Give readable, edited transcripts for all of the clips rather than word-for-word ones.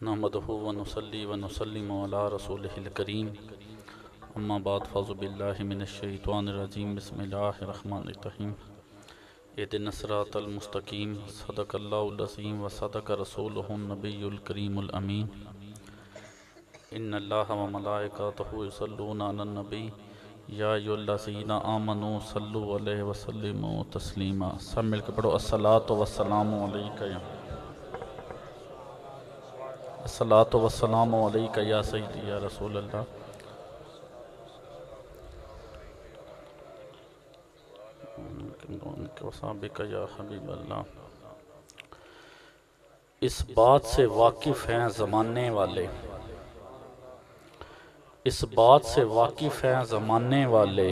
नहमदुहु व नुसल्ली व नुसल्लिमु अला रसूलिहिल करीम अम्मा बाद फ़अज़ु बिल्लाहि मिनश शैतानिर रजीम बिस्मिल्लाहिर रहमानिर रहीम इहदिनस सिरातल मुस्तकीम सदक़ल्लाहुल अज़ीम व सदक़ रसूलुहुन नबियुल करीमुल अमीन इन्नल्लाहा व मलाइकतहु युसल्लूना अलन नबी या अय्युहल्लज़ीना आमनू सल्लु अलैहि व सल्लिमू तस्लीमा। सब मिलकर पढ़ो अस्सलातु वस्सलामु अलैका या अस्सलातु वस्सलामु अलैका या सय्यदी या रसूल अल्लाह। या हबीब अल्लाह। इस बात से वाकिफ़ हैं ज़माने वाले, इस बात से वाकिफ़ हैं ज़माने वाले,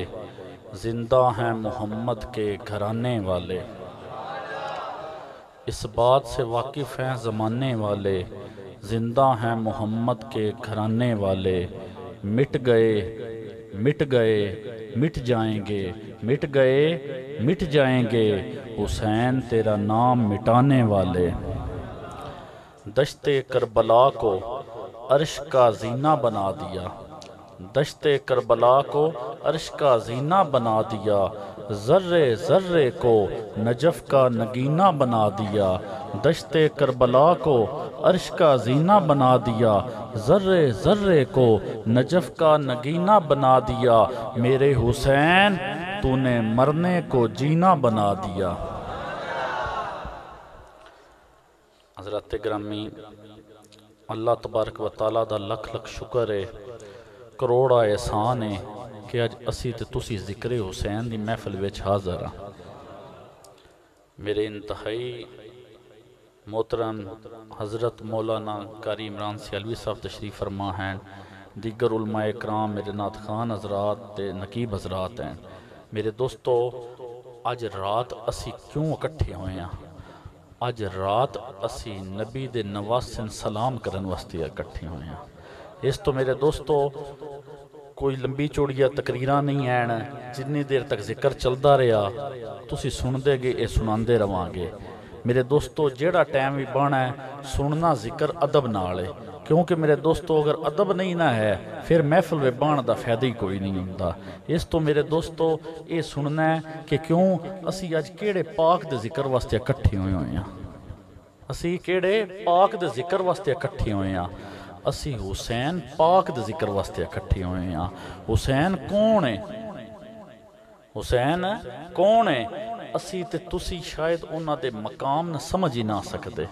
जिंदा हैं मोहम्मद के घराने वाले। इस बात से वाकिफ़ हैं ज़माने वाले, जिंदा हैं मोहम्मद के घराने वाले। मिट गए मिट गए मिट जाएंगे, मिट गए मिट जाएंगे, हुसैन तेरा नाम मिटाने वाले। दश्ते करबला को अर्श का जीना बना दिया, दश्ते करबला को अर्श का जीना बना दिया, ज़र्रे ज़र्रे को नजफ़ का नगीना बना दिया। दश्ते करबला को अर्श का जीना बना दिया, ज़र्रे ज़र्रे को नजफ़ का नगीना बना दिया। मेरे हुसैन तूने मरने को जीना बना दिया। हज़रत ग्रामी अल्लाह तबारक व तआला दा लख लख शुक्र है, करोड़ा एहसान है कि अज असी ते तुसी जिक्र हुसैन दी महफिल विच हाज़र हाँ। मेरे इंतहाई मोहतरम हज़रत मौलाना कारी इमरान सियालवी साहब तशरीफ़ फरमा हैं, दीगर उलमाए कराम, मेरे नात खान हज़रात ते नकीब हज़रात हैं। मेरे दोस्तों, अज रात असी क्यों इकट्ठे होए हैं? अज रात असी नबी दे नवासिन सलाम करन वास्ते इकट्ठे होए हैं। इस तो मेरे दोस्तों कोई लंबी चौड़िया तकरीरां नहीं हैं। जिन्नी देर तक जिक्र चलता रहा तुसी सुनते गए, ये सुनाते रवांगे। मेरे दोस्तों, जेड़ा टाइम भी बना है सुनना जिक्र अदब नाल है, क्योंकि मेरे दोस्तों अगर अदब नहीं ना है फिर महफिल में बहन का फायदा ही कोई नहीं होता। इस तो मेरे दोस्तों ये सुनना है कि क्यों असी अज केड़े पाक दे जिक्र वास्ते इकट्ठे होए हैं। असी केड़े पाक दे जिक्र वास्ते इकट्ठे होए हैं? असी हुसैन पाक दे जिक्र वास्ते इकट्ठे होए हैं। हुसैन कौन है? हुसैन कौन है? असी ते तुसी शायद उन्हां दे मकाम न समझ ही ना सकते,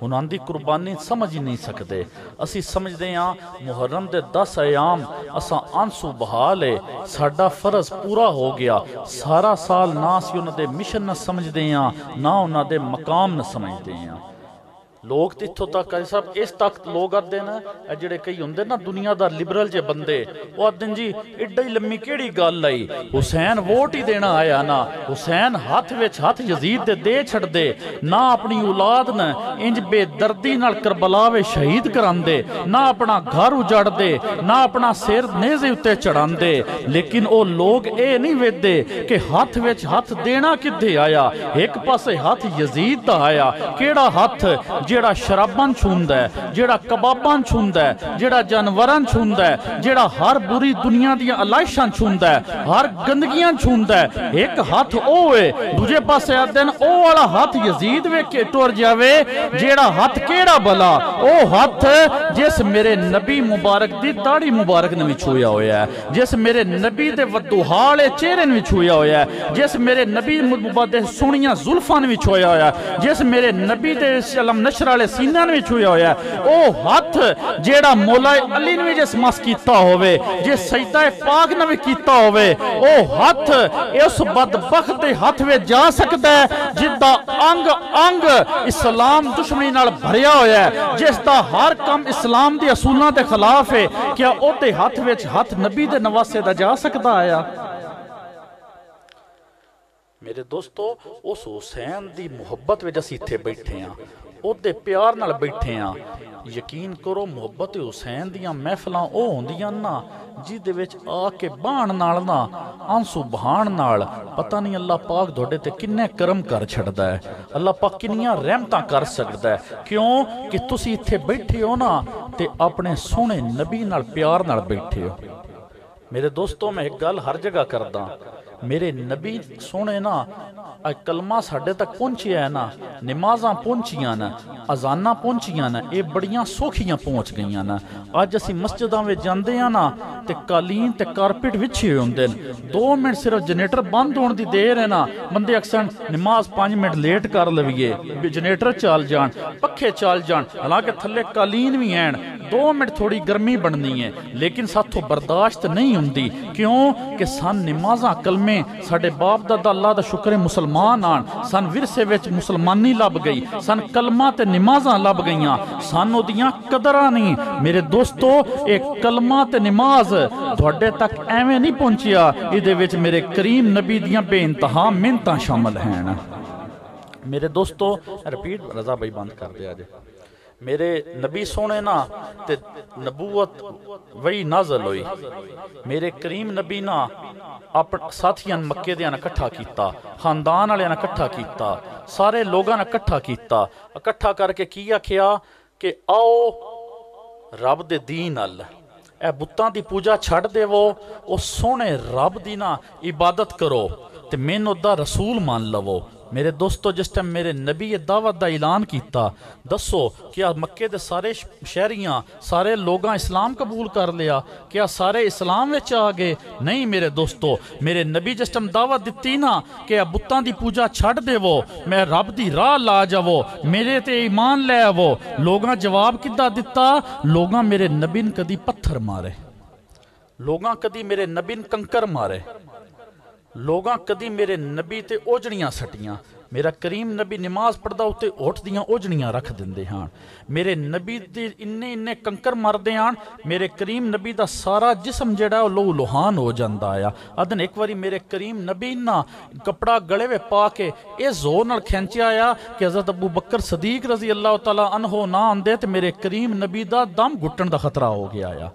उन्हां दी कुर्बानी समझ ही नहीं सकते। असी समझते हाँ मुहर्रम दे 10 अयाम असा आंसू बहा ले, साडा फर्ज पूरा हो गया। सारा साल ना असी उन्हां दे मिशन न समझते हाँ, ना उन्हां दे मकाम न समझते हाँ। लोग तो इत्थों तक सब इस तक लोग आते हैं जेडे कई होंगे ना दुनियादार लिबरल जे बंदे, वो आते जी एड्डी लम्मी केड़ी गल आई, हुसैन वोट ही देना आया ना, हुसैन हाथ विच हाथ यजीद दे छड़ दे ना, अपनी औलाद न इंज बेदर्दी नाल करबला वे शहीद करांदे, ना अपना घर उजाड़ दे, ना अपना सिर नेज़े उत्ते चढ़ांदे। लेकिन वो लोग ये नहीं वेखदे कि हाथ विच हाथ देना किथे आया। एक पासे हाथ यजीद दा आया, केड़ा हाथ जेड़ा शराबां छूंदा है, जेड़ा कबाबां छूंदा है, जेड़ा जानवरां छूंदा है, जेड़ा हर बुरी दुनिया दी अलाइशां छूंदा है, हर गंदगियां छूंदा है। एक हाथ ओ है, दूजे पासे आते हैं ओ वाला हाथ यजीद वे के टुर जावे, जेड़ा हाथ केड़ा भला? ओ हाथ जिस मेरे नबी मुबारक दी दाढ़ी मुबारक ने भी छूया होया है, जिस मेरे नबी दे वदुहाले चेहरे ने भी छूया होया है, जिस मेरे नबी मुबारक दे सोहणियां जुल्फां ने भी छूया होया है, जिस मेरे नबी दे अलम नशर वाले सीना ने भी छूया होया। ओ हाथ जेड़ा मौला अली ने भी जिस मस कीता होवे, जिस सजदा पाक ने भी कीता होवे, ओ हाथ उस बदबख्त दे हाथ में जा सकता है जिसदा अंग अंग इस्लाम दुश्मनी नाल भरिया होया है, जिसदा हर काम इस्लाम दी असूलां दे खिलाफ है। क्या ओदे हाथ विच हाथ नबी दे नवासे दा जा सकता आया? मेरे दोस्तों, उस हुसैन दी मुहब्बत विच असीं इत्थे बैठे हाँ, ਉਹਦੇ ਪਿਆਰ ਨਾਲ ਬੈਠੇ ਆ। ਯਕੀਨ ਕਰੋ ਮੁਹੱਬਤ ਹੁਸੈਨ ਦੀਆਂ ਮਹਿਫਲਾਂ ਉਹ ਹੁੰਦੀਆਂ ਨਾ ਜਿਹਦੇ ਵਿੱਚ ਆ ਕੇ ਬਾਣ ਨਾਲ ਨਾ ਆਂਸੂ ਬਹਾਣ ਨਾਲ ਪਤਾ ਨਹੀਂ ਅੱਲਾ ਪਾਕ ਤੁਹਾਡੇ ਤੇ ਕਿੰਨੇ ਕਰਮ ਕਰ ਛੱਡਦਾ ਹੈ, ਅੱਲਾ ਪਾਕ ਕਿੰਨੀਆਂ ਰਹਿਮਤਾਂ ਕਰ ਸਕਦਾ ਹੈ। ਕਿਉਂ ਕਿ ਤੁਸੀਂ ਇੱਥੇ ਬੈਠੇ ਹੋ ਨਾ ਤੇ ਆਪਣੇ ਸੋਹਣੇ ਨਬੀ ਨਾਲ ਪਿਆਰ ਨਾਲ ਬੈਠੇ ਹੋ। मेरे दोस्तों मैं एक गल हर जगह करदा, मेरे नबी सोने ना कलमा साढ़े तक पहुंचिया है ना, नमाज़ां पहुंचियां न, अजाना पहुंचियां न, ये बड़ियां सौखियां पहुंच गई न। अज असीं मस्जिदां विच जांदे आ ना ते कालीन ते कारपेट विछे हुंदे न, 2 मिनट सिर्फ जनरेटर बंद होने की देर है ना, बंदे अक्सर नमाज 5 मिनट लेट कर लवीए, जनरेटर चल जान, पखे चल जान, हालांकि थल्ले कालीन भी हैं, 2 मिनट थोड़ी गर्मी बननी है, लेकिन साथों बर्दाश्त नहीं हुंदी। क्यों कि सन नमाज़ां कलमे साडे बाप दादा अल्लाह दा शुक्र है मुसलमान आन, सन विरसे विच मुसलमानी लभ गई, सन कलमा ते नमाज़ां लभ गईयां, सन ओदियां कदरां नहीं। मेरे दोस्तों एक कलमा ते नमाज तुहाडे तक एवें नहीं पहुंचिया, इहदे विच मेरे करीम नबी दियां बेइंतहा मिन्नतां शामिल हैं। मेरे दोस्तों रिपीट रजा भाई बंद कर दे अज। मेरे नबी सोने ना ते नबूवत वही नाज़ल हुई, मेरे करीम नबी ना अपने साथियां मक्के दियां इकट्ठा किया, खानदान वालियां इकट्ठा किया, सारे लोगों ने इकट्ठा किया, इकट्ठा करके की आखिया कि आओ रब दे दीन अल ए बुत्तां दी पूजा छड़ देवो, उस सोहने रब दी ना इबादत करो ते मैनू दा रसूल मान लवो। मेरे दोस्तों जिस टाइम मेरे नबी दावत का ऐलान किया, दसो क्या मक्के दे सारे शहरियां सारे लोगां इस्लाम कबूल कर लिया? क्या सारे इस्लाम विच आ गए? नहीं मेरे दोस्तों, मेरे नबी जिस टाइम दावत दी ना कि बुत्तां दी पूजा छड़ देवो, मैं रब दी राह ला जावो, मेरे ते ईमान ले आवो, लोगां जवाब किद्दां दिता? लोगां मेरे नबी ने कदी पत्थर मारे, लोगां कदी मेरे नबी ने कंकर मारे, लोगां कदी मेरे नबी ते ओजड़ियां सटियां। मेरा करीम नबी नमाज पढ़दा उत्ते ओठ दियां ओजड़ियां रख दिंदे हां, मेरे नबी दे इन्ने इन्ने कंकर मारदे हां, मेरे करीम नबी दा सारा जिस्म जेड़ा लहू लुहान हो जांदा आ। अदन एक बारी मेरे करीम नबी ना कपड़ा गले में पा के ये जोर नाल खिंचया आया कि हज़रत अबू बकर सदीक रजी अल्लाह तआला अन्हो ना आंदे ते मेरे करीम नबी दा दम घुटन दा खतरा हो गया आ।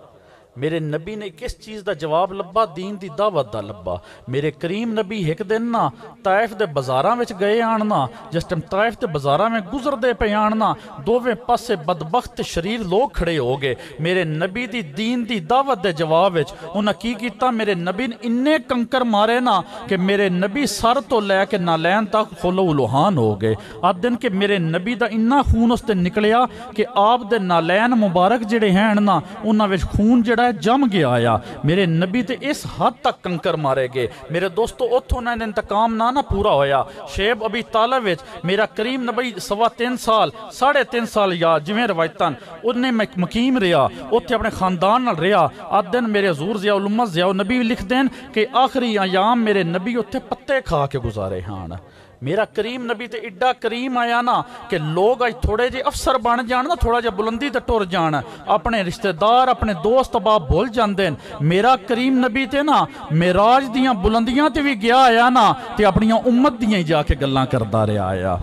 मेरे नबी ने किस चीज़ का जवाब लब्बा? दीन की दावत का लब्बा। मेरे करीम नबी एक दिन ना ताइफ के बाजारां विच गए आन ना, जिस टाइम ताइफ के बाजारां में गुजरते पे आन ना, दोवें पासे बदबख्त शरीर लोग खड़े हो गए। मेरे नबी की दीन की दावत के जवाब विच उन्हें की कीता? मेरे नबी ने इन्ने कंकर मारे ना कि मेरे नबी सर तो लैके नालैन तक खोलो लुहान हो गए। अज दिन के मेरे नबी का इन्ना खून उसते निकलिया कि आप दे नालैन मुबारक जिहड़े हैं ना उन्हां विच खून जिहड़ा जम गया आया। मेरे नबी ते इस हद तक कंकर मारे गए। मेरे दोस्तों उतों ना इंतकाम ना पूरा होया, शेब अबी तालिब विच मेरा करीम नबी 3.25 साल 3.5 साल या जिवें रवायतन उन्हें मकीम रहा, उत्थे अपने खानदान नाल रहा। अज दिन मेरे हजूर ज़ियाउल उम्मत ज़ियाउल नबी लिख देन कि आखिरी अयाम मेरे नबी उत्थे पत्ते खा के गुजारे हान। मेरा करीम नबी ते इड्डा करीम आया ना कि लोग अज थोड़े जे अफसर बन जान ना, थोड़ा जा बुलंदी ते टुर जान, अपने रिश्तेदार अपने दोस्त बाप भुल जाते हैं। मेरा करीम नबी ते ना मेराज दियां बुलंदियां ते भी गया आया ना ते अपनियां उम्मत दियां ही जाके गल्लां करदा रहा आया।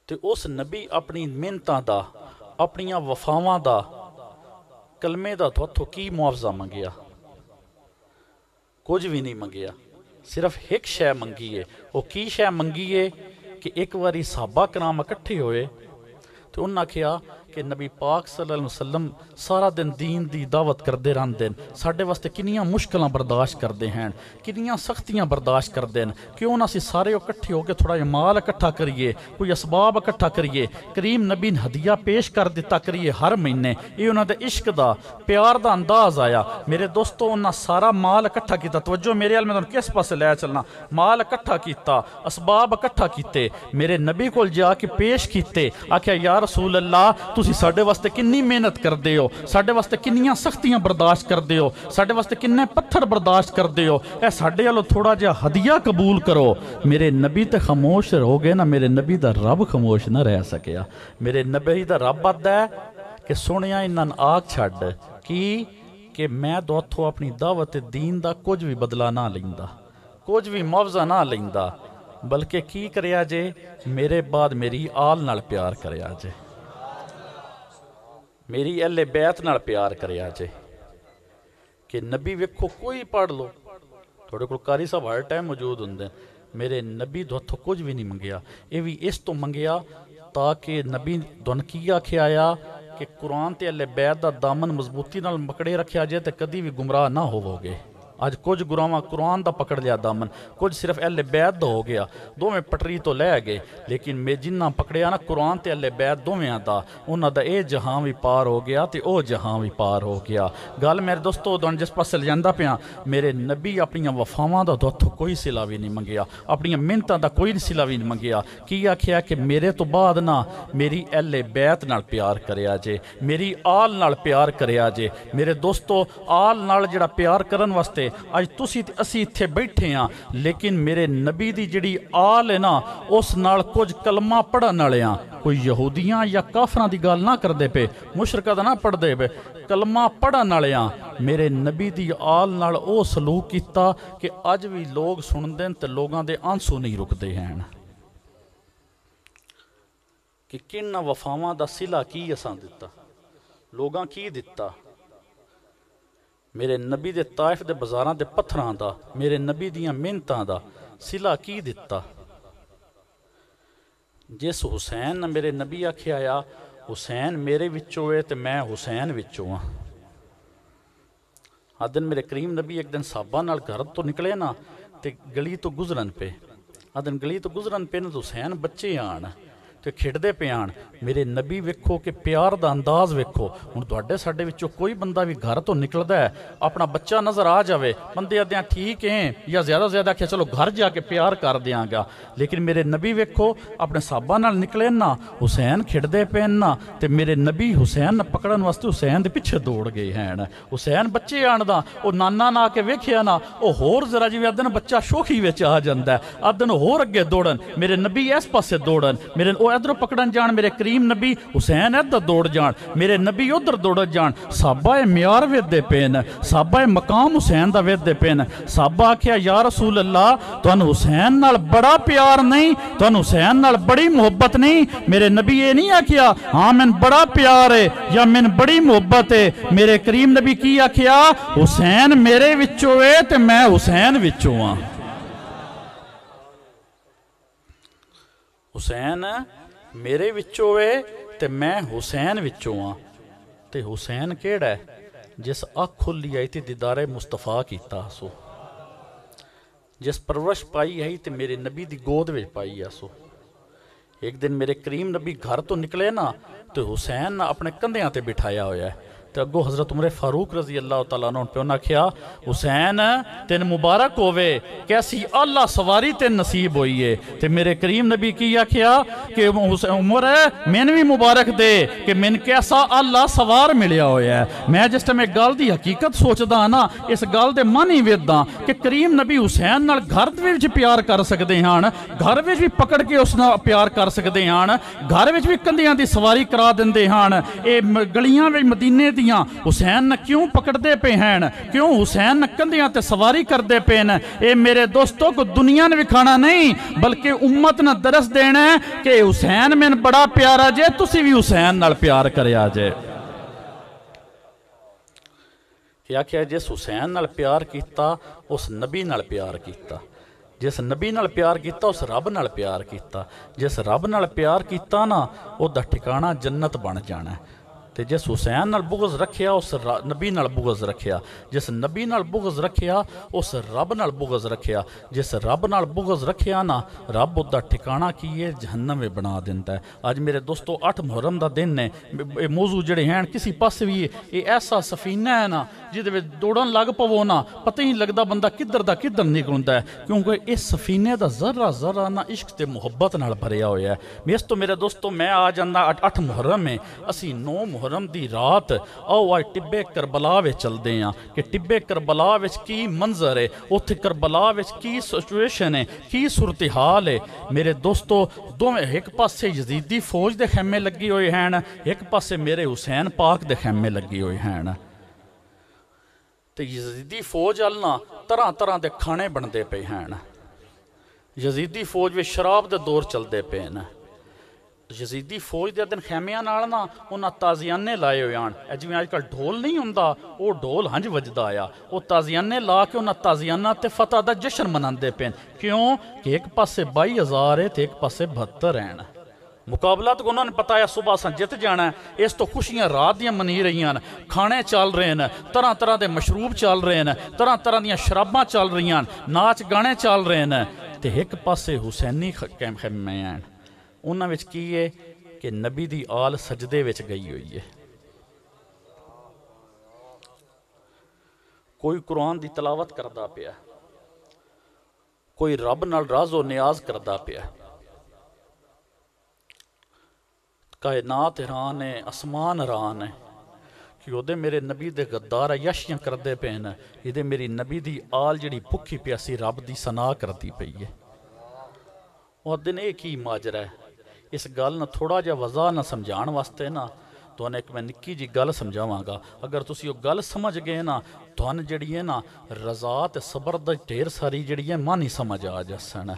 ते उस नबी अपनी मिन्नतां दा अपनियां वफावां दा कलमे दा तुहाथों की मुआवजा मंगिया? कुछ भी नहीं मंगिया, सिर्फ एक शै मंगी है। वो की शै मंगी है कि एक बारी सहाबा कराम इकट्ठे होए तो उन्हें आखिया कि नबी पाक सल्लल्लाहु अलैहि वसल्लम सारा दिन दीन दी दावत करते रहते हैं, साढ़े वास्ते किनियां मुश्किलां बर्दाश्त करते हैं, किनियां सख्तियां बर्दाश्त करते हैं, क्यों ना असीं सारे इकट्ठे होकर थोड़ा जिहा माल इकट्ठा करिए, कोई असबाब इकट्ठा करिए, करीम नबी ने हदिया पेश कर दिता करिए हर महीने। ये उन्होंने इश्क दा प्यार दा अंदाज आया। मेरे दोस्तों उन्हें सारा माल इकट्ठा किया, तवज्जो मेरे अल मैं तुहानूं किस पासे लै चलना, माल इकट्ठा किया, असबाब इकट्ठा किए, मेरे नबी कोल जाके पेश किए, आख्या या रसूल अल्लाह तुसीं साडे वास्ते किन्नी मेहनत करते हो, साडे वास्ते किन्नियां सख्तियां बर्दाश्त करते हो, साडे वास्ते किन्ने पत्थर बर्दाश्त करते हो, ए साडे वालों थोड़ा जिहा हदिया कबूल करो। मेरे नबी ते खामोश हो गए ना, मेरे नबी दा रब खामोश ना रह सकिया। मेरे नबी दा रब आदा है कि सुनिया इन्हां आख छड्ड कि मैं दोथों अपनी दावत दीन दा कुछ भी बदला ना लैंदा, कुछ भी मुआवजा ना लैंदा। बल्कि की करिया जे मेरे बाद मेरी आल नाल प्यार करिया जे, मेरी अहले बैत नाल प्यार करिया जे। कि नबी वेखो कोई पढ़ लो, थोड़े को कारी साहब हर टाइम मौजूद होंगे, मेरे नबी तो हथों कुछ भी नहीं मंगया, ये भी इस तो मंगया ताकि नबी दुन की आख्या आया कि कुरान ते अहले बैत दा दामन मजबूती नाल पकड़े रखा जाए तो कभी भी गुमराह ना होवोगे। अज कुछ गुरावां कुरान दा पकड़ लिया दामन, कुछ सिर्फ अहले बैत दा हो गया, दोवें पटरी तो लै गए। लेकिन मैं जिन्ना पकड़िया ना कुरान ते अहले बैत दोवें दा, उन्हां दा ये जहां भी पार हो गया तो वह जहां भी पार हो गया। गल मेरे दोस्तों तुहानूं जिस पासे लिजांदा पिया, मेरे नबी अपनियां वफावां दा दुख कोई सिला भी नहीं मंगया, अपनियां मिन्नतां दा कोई सिला भी नहीं मंगया। की आख्या कि मेरे तो बाद ना मेरी अहले बैत नाल प्यार करिया जे, मेरी आल नाल प्यार करिया जे। मेरे दोस्तों आल नाल जिहड़ा प्यार करन वास्ते अज तुसी ते असी इत्थे बैठे हाँ, लेकिन मेरे नबी दी जिहड़ी आल है ना उस नाल कुछ कलमा पढ़न वाले कोई यहूदियां या काफरां दी गल ना करदे पे, मुशरकां दा ना पढ़दे पे, कलमा पढ़न वाले मेरे नबी दी आल नाल ओ सलूक कीता कि अज भी लोग सुनदे ते लोगां दे आंसू नहीं रुकदे हैं कि किन्ना वफावां दा सिला की असां दिता, लोगां की दिता। मेरे नबी दे ताइफ दे बाजारां दे पत्थरां दा, मेरे नबी दियां मिन्नतां दा सिला की दिता। जिस हुसैन ने मेरे नबी आख्या आया हुसैन मेरे विचों है तो मैं हुसैन विचों हाँ। हर दिन मेरे करीम नबी एक दिन साहबा नाल घर तो निकले ना तो गली तो गुजरन पे, हर दिन गली तो गुजरन पे ना तो हुसैन बच्चे आन तो खिड़दे पे आन। मेरे नबी वेखो कि प्यार दा अंदाज वेखो, हुण तुहाडे साडे विचों कोई बंदा भी घर तो निकलदा है अपना बच्चा नज़र आ जाए, बंदे आदे ठीक है या ज़्यादा ज़्यादा आख्या चलो घर जाके प्यार कर देंगा, लेकिन मेरे नबी वेखो अपने साहबा नाल निकले ना, हुसैन खिड़दे पे ना तो मेरे नबी हुसैन पकड़न वास्ते हुसैन दे पिछे दौड़ गए हैं। हुसैन बच्चे आनदा वो नाना ना के वेखिया ना वो होर जरा जिवें आदन बच्चा शोखी विच आ जांदा है, आदन होर अगे दौड़न, मेरे नबी इस पासे दौड़न, मेरे इधरों पकड़न जान, मेरे करीम नबी हुसैन इधर दौड़ जान, मेरे नबी उधर दौड़ जान। साहबा म्यार वेदे पे न, साहबा मकाम हुसैन दा वेदे पे न। साहबा आख्या या रसूल अल्लाह तुहानूं हुसैन नाल बड़ा प्यार नहीं, तुहानूं हुसैन नाल बड़ी मुहब्बत नहीं। मेरे नबी ये नहीं आख्या हाँ मैन बड़ा प्यार है या मैन बड़ी मुहब्बत है। मेरे करीम नबी की आख्या हुसैन मेरे विचों है ते मैं हुसैन विचों हाँ। हुसैन मेरे विचों वे ते मैं हुसैन विचों हाँ। ते हुसैन केड़ा है जिस अख खुली आई थी दीदारे मुस्तफा कीता सो, जिस परवरिश पाई आई तो मेरे नबी दी गोद में पाई आ सो। एक दिन मेरे करीम नबी घर तो निकले ना तो हुसैन अपने कंधियां ते बिठाया होया है, तो अगो हज़रत उमर फारूक रजी अल्लाह तआला अन्हु पे उन्हें आख्या हुसैन तेन मुबारक होवे, कैसी आला सवारी तेन नसीब हुई है। तो मेरे करीम नबी की आख्या कि उमर मैन भी मुबारक दे कि मैन कैसा आला सवार मिलिया होया है। मैं जिस टाइम गल की हकीकत सोचदा ना इस गल के मन ही वेदा कि करीम नबी हुसैन नाल घर विच प्यार कर सकते हैं, घर विच भी पकड़ के उस नाल प्यार कर सकते हैं, घर विच भी कंधियां दी सवारी करा देंदे हैं। ये गलियां विच मदीने दी हुसैन न क्यों पकड़ते पे हैं, क्यों हुसैन न कंधियां ते सवारी करते पे हैं। ये मेरे दोस्तों को दुनिया ने विखाना नहीं बल्कि उम्मत ने दरस देना है कि हुसैन मैन बड़ा प्यारा जे, तुसी भी हुसैन नाल प्यार करिया जे। क्या क्या जिस हुसैन नाल प्यार किया उस नबी नाल प्यार किया, जिस नबी नाल प्यार किया उस रब नाल प्यार किया, जिस रब नाल प्यार किया ना उहदा ठिकाना जन्नत बन जाना है। तो जिस हुसैन नाल बुगज़ रखिया उस नबी नाल बुगज़ रखिया, जिस नबी नाल बुगज़ रखिया उस रब नाल बुगज़ रखिया, जिस रब नाल बुगज़ रखिया ना रब उदा ठिकाना की है जहन्नम में बना देंदा है। अज मेरे दोस्तों 8 मुहर्रम का दिन है, मौजू जड़े हैं किसी पास भी ये ऐसा सफीना है ना जिहदे दौड़न लग पवो ना पता ही नहीं लगता बंदा किधर दा किधर निकलता है, क्योंकि इस सफीने का जरा जरा ना इश्क ते मुहब्बत नाल भरिया होया है। इस तो मेरे दोस्तों मैं आ जाना 8 मुहर्रम है, असी 9 मुहर्रम दी रात आओ आज टिब्बे करबला विच चलते हैं कि टिब्बे करबला विच की मंजर है, उत्थे करबला विच की सिचुएशन है, की सूरत हाल है। मेरे दोस्तों दोवें एक पासे यजीदी फौज के खैमे लगे हुए हैं, एक पासे मेरे हुसैन पाक के खैमे लगे हुए हैं। तो यजीदी फौज अल ना तरह तरह के खाने बनते पे हैं, यजीदी फौज में शराब के दौर चलते पे न। यजीदी फौज के दिन खैमिया नाल ना उन्हें ताजियाने लाए हुए आन, जिवें अजकल ढोल नहीं होंदा, वो ढोल हंज वजदा आया, वो ताजियाने ला के उन्हें ताजियाना ते फतह का जश्न मनाते पे। क्यों कि एक पासे 22,000 है तो एक पासे 72 हैं। मुकाबला तो उन्होंने पता है सुबह असां जित जाना है, इस तो खुशियां रात दियां मनी रही हैं, खाने चल रहे हैं, तरह तरह के मशरूब चल रहे हैं, तरह तरह दियां शराबां चल रही हैं, नाच गाने चल रहे हैं, तो एक पासे हुसैनी खैमे हैं। उन्हां विच की है कि नबी दी आल सजदे विच गई हुई है। कोई कुरान दी तलावत करदा पिया, कोई रब नाल राज़ो नियाज करदा पिया। कायनात हैरान है, आसमान हैरान है कि ओदे मेरे नबी दे गद्दार यशियां करते पे न, ये मेरी नबी दी आल जिहड़ी भुखी प्यासी रब दी सना करती पई है। और दिन ये की माजरा है, इस गल न थोड़ा जिहा वज़ा न समझाने वास्ते ना तुहानूं एक मैं निक्की जी गल समझावांगा। अगर तुसीं वो गल समझ गए ना, तुहानूं जिहड़ी है ना रज़ा ते सबर दी ढेर सारी जिहड़ी है मानी समझ आ जसन।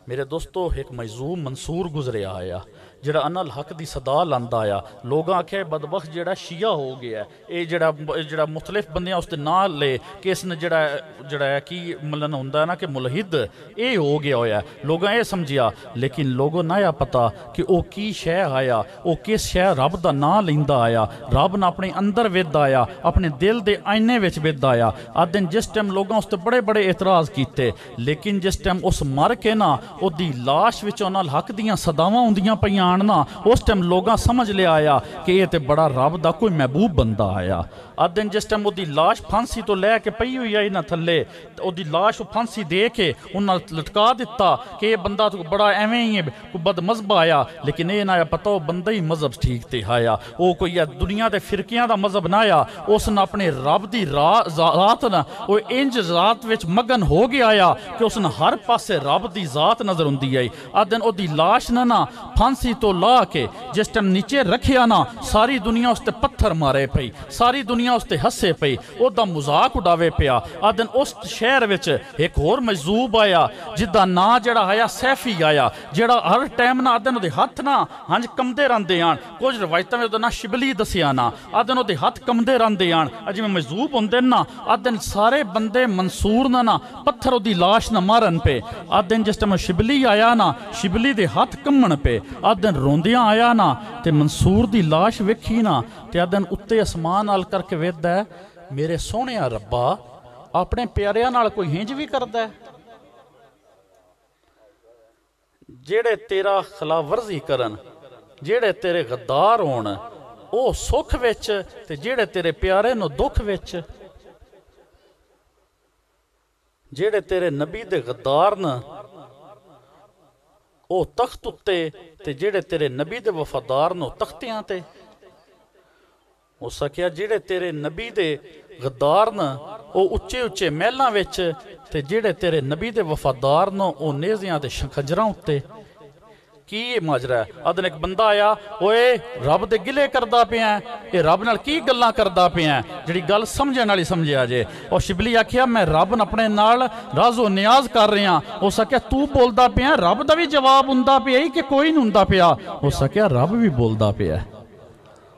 मेरे दोस्तों, एक मजलूम मंसूर गुजरिया आया जिहड़ा अनल हक दी सदा लांदा आया। लोग आख्या बदबख्त जिहड़ा शिया हो गया, ये जिहड़ा मुख्तलिफ बंदियां उसदे नाल ले कि इसने जिहड़ा की मतलब हुंदा ना कि मुलहिद ये हो गया होया। लोगों ये समझिया, लेकिन लोगों ना पता कि वो की शह आया, वो किस शह रब दा नां लैंदा आया, रब ने अपने अंदर वेद आया, अपने दिल दे आईने विच वेद आया। अज दिन जिस टाइम लोगों उसते बड़े बड़े एतराज़ किए, लेकिन जिस टाइम उस मर के ना उहदी लाश विच अनल हक दियां सदावां हुंदियां पईयां ना, उस टाइम लोग समझ लिया आया कि ये तो बड़ा रब दा कोई महबूब बंदा आया। अज दिन जिस टाइम उहदी लाश फांसी तो लैके पई हुई आई ना थले, उहदी लाश फांसी दे के उन्हें लटका दिता कि यह बंदा तो बड़ा एवें ही है बदमजहब आया, लेकिन ये ना पता वो बंदा ही मजहब ठीक ते आया। वो कोई दुनिया के फिरकियां का मजहब ना आया, उसने अपने रब की जात ना वो इंज जात विच मगन हो गया आया कि उसने हर पासे रब की जात नजर आती आई। अज दिन उहदी लाश ने ना फांसी तो ला के जिस टाइम नीचे रखिया ना, सारी दुनिया उसते पत्थर मारे पई, सारी दुनिया उसते हसे पई, ओदा मजाक उड़ावे पिया। अज दिन उस शहर विच एक होर मजलूब आया जिदा ना जड़ा आया सैफी आया, जड़ा हर टाइम ना अदन उहदे हथ ना हंज कंबदे रहंदे आन। कुछ रवायतां में ना शिबली दसिया ना, अदन उहदे हथ कंबदे रहंदे आन, जिवें मजलूब हुंदे ना। अदन सारे बंदे मंसूर ना पत्थर उहदी लाश ना मारन पे। अदन जिस टाइम शिबली आया ना, शिबली दे हथ कंबण पे। अदन रोंदियां आया ना ते मंसूर दी लाश वेखी ना, ते अदन उत्ते आसमान नाल करके वेखदा है, मेरे सोहणिया रब्बा अपने प्यारियां नाल कोई हिंज भी करदा है? जेड़े तेरा खिलाफवर्जी करन, जेड़े तेरे गद्दार होण, ओ सुख विच ते जेड़े तेरे प्यारे नो दुख विच। जेड़े तेरे नबी दे गद्दार न ओ तख्त उत्ते, ते जेड़े तेरे नबी दे वफादार नो तख्तियां ते। हो सकिया जेड़े तेरे नबी दे गद्दार न ओ उच्चे उच्चे महलों विच, ते जेड़े तेरे नबी दे वफादार न ओ नेज़ियां ते खंजरां उत्ते। की ये माजरा है? अदन एक बंदा आया, ओए रब दे गिले करदा पिया, ये रब नाल की गल्लां करदा पिया, जिहड़ी गल समझण वाली समझिया जे। और शिबली आखिया मैं रब अपने नाल राज़ो नियाज कर रहा। हो सकिया तू बोलदा पिया, रब दा भी जवाब हुंदा पिया कि कोई नहीं हुंदा पिया? हो सकिया रब भी बोलदा पिया।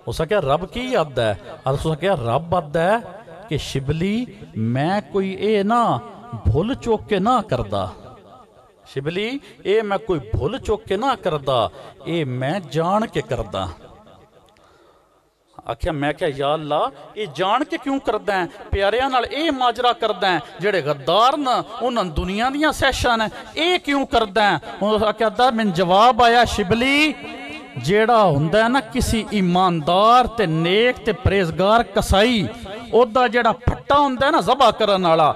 हो सकिया रब की आदा है? और हो सकिया रब आदा है कि शिबली मैं कोई ये ना भुल चुक के ना करदा, शिबली ये मैं कोई भुल चुक के ना करदा, ये मैं जान के करदा। आख्या मैं क्या या अल्लाह ये जान के क्यों करदा है? प्यारियां नाल ये माजरा करदा है, जेड़े गद्दार न उन्हां दुनिया दियां सैशां ने ये क्यों करदा है? आख्या मैनूं जवाब आया, शिबली जेड़ा हुंदा है ना किसी ईमानदार ते नेक ते परहेजगार कसाई, ओदा जेड़ा फट्टा हुंदा है ना ज़बा करन वाला,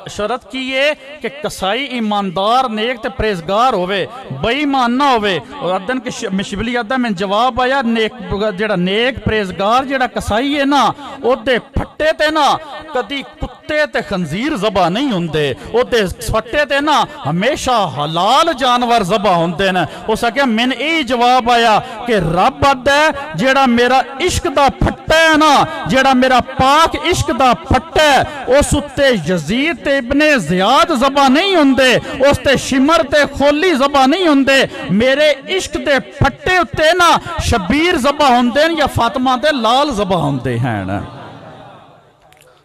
शरत की है कि कसाई ईमानदार नेक ते परहेजगार होवे, बेईमान ना होवे। और अदन के शिबली अदा में जवाब आया, नेक जेड़ा नेक परहेजगार जेड़ा कसाई है ना, ओदे फट्टे ते ना कदी कुत्ते ते खंजीर ज़बा नहीं होंदे, ओदे फट्टे ते ना हमेशा हलाल जानवर ज़बा होंदे न। उस आख्या मैंने यही जवाब आया कि रब आदा है जेड़ा मेरा इश्क दा फट्टा है ना, जेड़ा मेरा पाक इश्क दा फट्टा है, उस उत्ते यजीद ते इब्ने ज़ियाद ज़बा नहीं होंदे, उस ते शिमर ते खोली ज़बा नहीं होंदे। मेरे इश्क दे फट्टे उत्ते ना शबीर ज़बा होंदे या फातिमा दे लाल ज़बा होंदे हैं।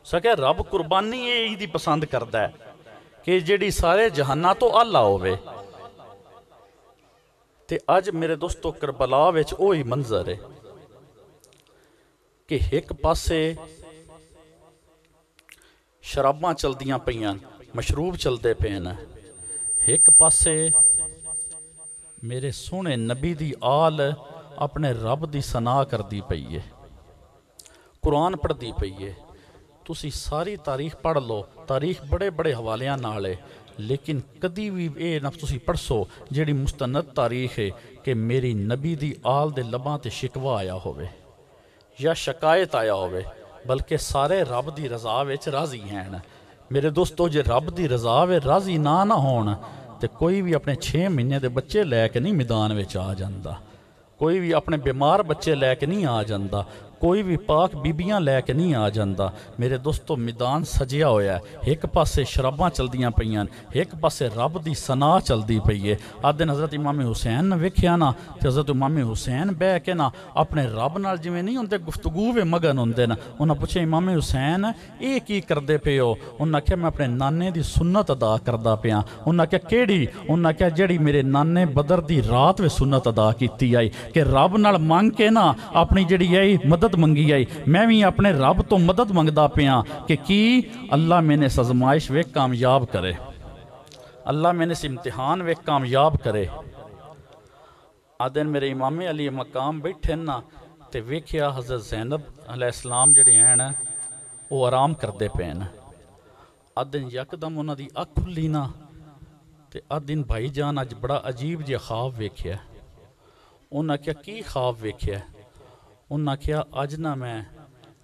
सके रब कुर्बानी यही दी पसंद करता है कि जेड़ी सारे जहाना तो आला होवे। ते अज मेरे दोस्तों करबला विच ओही मंजर है कि एक पासे शराबां चलदियां पईयां, मशरूब चलते पे न, एक पासे मेरे सोहने नबी दी आल अपने रब दी सना करदी पई है, कुरान पढ़दी पई है। तुसी सारी तारीख पढ़ लो, तारीख बड़े बड़े हवालियां नाल है, लेकिन कदी भी ये ना तुसी पढ़सो जेड़ी मुस्तनद तारीख है कि मेरी नबी दी आल दे लबां ते शिकवा आया होवे या शिकायत आया होवे, बल्कि सारे रब दी रज़ा विच राज़ी हैं। मेरे दोस्तों जे रब दी रज़ा वे राज़ी ना होण ते कोई भी अपने 6 महीने दे बच्चे लैके नहीं मैदान विच आ जांदा, कोई भी अपने बीमार बच्चे लैके नहीं आ जांदा, कोई भी पाक बीबियां लैके नहीं आ जांदा। मेरे दोस्तों मैदान सजिया होया है, एक पासे शराबां चलदियां पईयां, एक पासे रब दी सना चलदी पई है। अज दिन हज़रत इमाम हुसैन ने वेख्या ना, तो हज़रत इमाम हुसैन बह के ना अपने रब नाल जिवें नहीं होंदे गुफ्तगू वे मगन होंदे न। उन्हें पूछे इमाम हुसैन ये की करदे पे हो? उन्हें आख्या मैं अपने नाने दी सुन्नत अदा करदा पिया। उन्हें आख्या केड़ी? उन्हें आख्या जेड़ी मेरे नाने बदर दी रात वे सुन्नत अदा कीती आई कि रब नाल मंग के ना अपनी जेड़ी आई मदद मंगी आई। मैं भी अपने रब तो मदद मंगदा पिया कि अल्लाह मैंने इस आजमाइश वे कामयाब करे, अल्लाह मैंने इस इम्तिहान वे कामयाब करे। आदन मेरे इमामे अली मकाम बैठे ना, तो वेख्या हज़रत ज़ैनब अलैहिस्सलाम जेड़े हैं ना वो आराम करते पे न। आदन यकदम उन्हों की अख खुली ना, तो आदन भाई जान अज बड़ा अजीब जिहा ख्वाब वेख्या। उन्हें आख्या की ख्वाब वेख्या? उन्हें आख्या अज ना मैं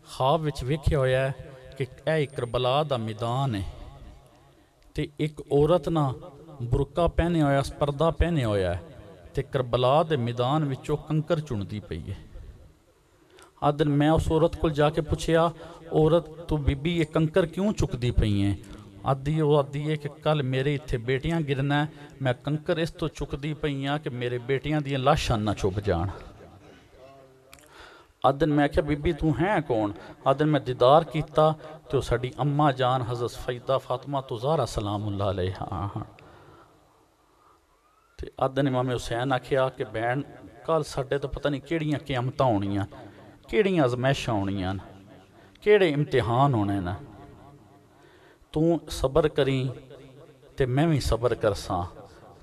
ख्वाब विच वेख्या होया कि यह करबला दा मैदान है, तो एक औरत ना बुरका पहने होया, पर्दा पहने होया, तो करबला दे मैदान विचों कंकर चुनदी पई है। आदन मैं उस औरत को जाके पूछया, औरत तू बीबी ये कंकर क्यों चुकदी पई है? आदि वो आदि है कि कल मेरे इत्थे बेटियां गिरना है, मैं कंकर इस तो चुकदी पई हाँ कि मेरे बेटियां दियां लाशां ना चुभ जान। आदन मैं आख्या बीबी तू है कौन? आदन मैं दीदार किया तो साडी अम्मा जान हज़रत सईदा फातिमा तो ज़हरा सलामुल्लाह अलैहा। ते आदन इमाम हुसैन आख्या कि भैन कल साडे तो पता नहीं केड़ियां क़यामतां होणियां, केड़ियां अज़मैशां होणियां, केड़े इम्तिहान होने न। तू सबर करी ते मैं भी सबर करसां।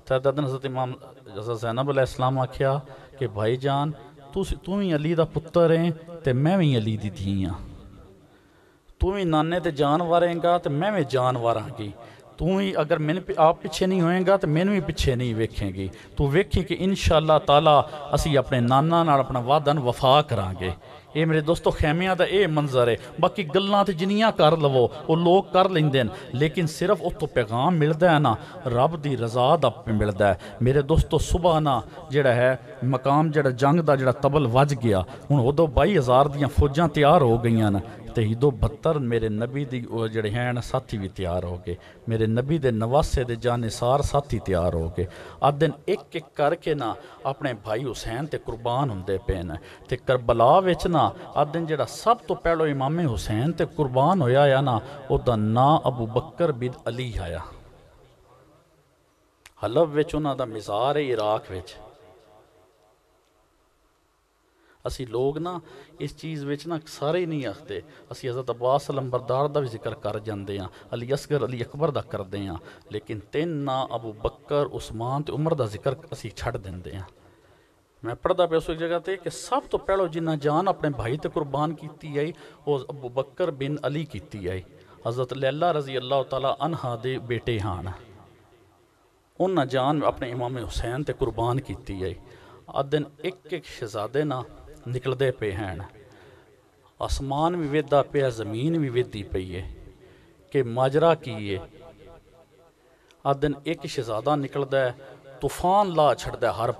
ते आदन हज़रत इमाम हज़रत ज़ैनब अलैहिस्सलाम आख्या कि भाई जान तू भी अली दा पुत्तर है ते मैं भी अली दी धी हाँ, तू भी नाने ते जान वारेंगा तो मैं भी जान वारांगी। तू ही अगर मैंने आप पिछे नहीं होएगा तो मैंने भी पिछे नहीं वेखेंगी। तू वेखी कि इंशाअल्लाह ताला असी अपने नाना नाल अपना वादा वफा करांगे। ये मेरे दोस्तों खैमिया का यह मंजर है। बाकी गल्लां तो जिन्नियां कर लवो वो लोग कर लेंदे न, लेकिन सिर्फ उस तो पैगाम मिलता है ना रब की रज़ा दा मिलता है। मेरे दोस्तों सुबह ना जिहड़ा है मकाम जिहड़ा जंग का जिहड़ा तबल वज गया, हुण उदों 22,000 दियां फौजां तैयार हो गई न, तो 272 मेरे नबी दी जिहड़े हैं साथी भी तैयार हो गए, मेरे नबी दे नवासे दे जानिसार साथी तैयार हो गए। अज दिन एक एक करके ना अपने भाई हुसैन ते कुर्बान होंदे पे न। ते करबला विच ना अज दिन जिहड़ा सब तो पहलो इमामे हुसैन ते कुर्बान होया या ना उहदा नां अबू बकर बिन अली आया। हलफ विच उन्हां दा मिज़ार है इराक विच। असी लोग ना इस चीज़ विच ना सारे ही नहीं आखते। असी हज़रत अब्बास लंबरदार का भी जिक्र कर जाते हैं, अली असगर अली अकबर का करते हैं, लेकिन 3 ना अबू बकर उस्मान ते उमर का जिक्र असी छड़ देंगे हैं। मैं पढ़ता पे उस जगह ते कि सब तो पहलो जिन्ना जान अपने भाई ते कुर्बान की आई वो अबू बकर बिन अली की आई। हज़रत लैला रजी अल्लाह तआला अन्हा दे बेटे हान, उन्हें जान अपने इमाम हुसैन ते कुर्बान की आई। अज दिन एक एक शहजादे ना निकलते पे हैं, आसमान भी वेदा पिया, ज़मीन भी वेदी पई है। कि माजरा की है। आ दिन एक शहजादा निकलता है, तूफान ला छड़दा हर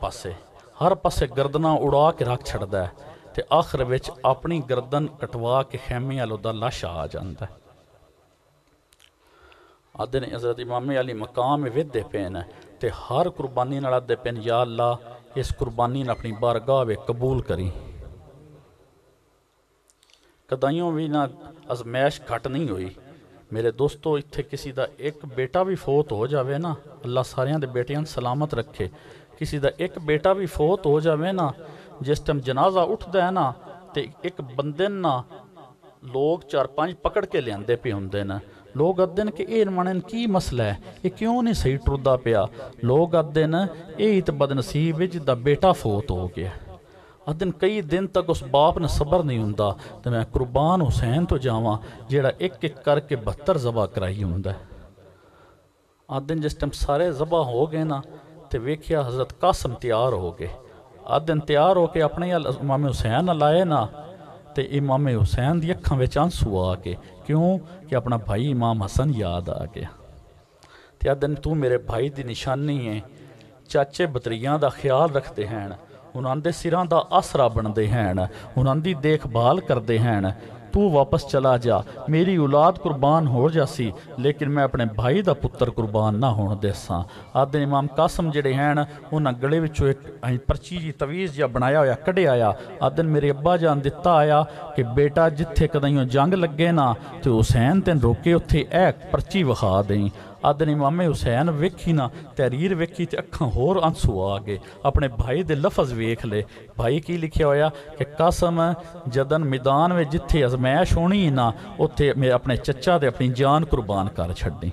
पासे गर्दना उड़ा के रख छड़दा है, ते आखिर विच अपनी गर्दन कटवा के खैमे वाल ओहदा लाशा आ जाता है। आ दिन हज़रत इमाम अली मकाम विदे पे न ते हर कुर्बानी नाल आदे पे या अल्लाह इस कुर्बानी ने अपनी बारगाह वे कबूल करी। कदाइयों भी ना अजमैश घट नहीं हुई। मेरे दोस्तों, इत्थे किसी का एक बेटा भी फोत हो जाए ना, अल्लाह सारियां दे बेटियां सलामत रखे, किसी का एक बेटा भी फोत हो जाए ना, जिस टाइम जनाजा उठता है ना तो एक बंदे ना लोग 4-5 पकड़ के लियाते पे होंगे न। लोग आते हैं कि ये मन की मसला है, ये क्यों नहीं सही टुरदा पिया। लोग आते हैं ये तो बदनसीब है जिसका बेटा फोत हो गया। आदन कई दिन तक उस बाप ने सबर नहीं होंदा तो मैं कुर्बान हुसैन तो जावां जेड़ा एक एक करके 72 ज़बा कराई होंदा। आदन जिस टाइम सारे ज़बा हो गए ना तो वेख्या हज़रत कासम तैयार हो गए। आदन तैयार हो के अपने इमाम हुसैन लाए ना तो इमाम हुसैन दी अखां विच आंसू आ के, क्यों कि अपना भाई इमाम हसन याद आ गया। तो आदन तू मेरे भाई की निशानी है, चाचे भतरीयां दा ख्याल रखते हैं, उन्होंने सिरां दा आसरा बनते हैं, उन्होंने देखभाल करते हैं। तू वापस चला जा, मेरी औलाद कुर्बान हो जासी लेकिन मैं अपने भाई का पुत्र कुर्बान ना होने देसा। आदे इमाम कासम जिहड़े हैं उन्होंने गले विचों एक पर्ची जी तवीज़ जा बनाया होया कढ़िया आया। आदन मेरे अब्बा जान दिता आया कि बेटा जिथे कदइयों जंग लगे ना तो हुसैन तेन रोके उत्थे ए पर्ची विखा दें। आदन इमामे हुसैन वेखी ना तहरीर वेखी तो अखां होर आंसू आ गए। अपने भाई दे लफज वेख ले, भाई की लिखिया होया कि कासम जदन मैदान में जिथे अजमैश होनी ना उत्थे मैं अपने चचा दे अपनी जान कुर्बान कर छड्डी।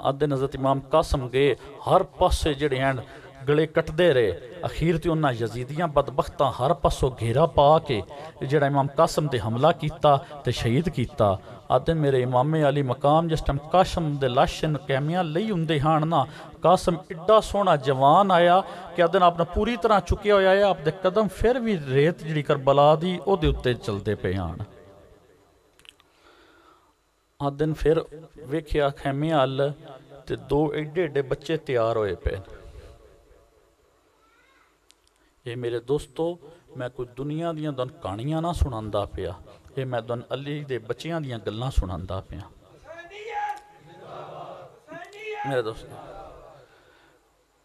आदन हज़रत इमाम कासम गए, हर पासे जिहड़े हैं गले कटते रहे। अखीर तो उन्होंने यजीदियां बदबख्तां हर पासों घेरा पा के जिहड़ा इमाम कासम ते हमला किया तो शहीद किया। आदन मेरे इमामे अली मकाम जिस टाइम कासम दे लाशन कैमियां लई हुंदे हन ना, कासम एड्डा सोहना जवान आया कि आदन अपना पूरी तरह चुकिया होया है, आपदे कदम फिर भी रेत जिहड़ी करबला दी ओहदे उत्ते चलते पे हन। आदन फिर वेखिया खैमे अल ते 2 एडे एडे बच्चे तैयार होए पे। ये मेरे दोस्तों, मैं कोई दुनिया दियां तुहानूं कहानियां ना सुणांदा पिया, ये मैं तुहानूं अली दे बच्चियां दियां गल्लां सुणांदा पिया। मेरे दोस्तों,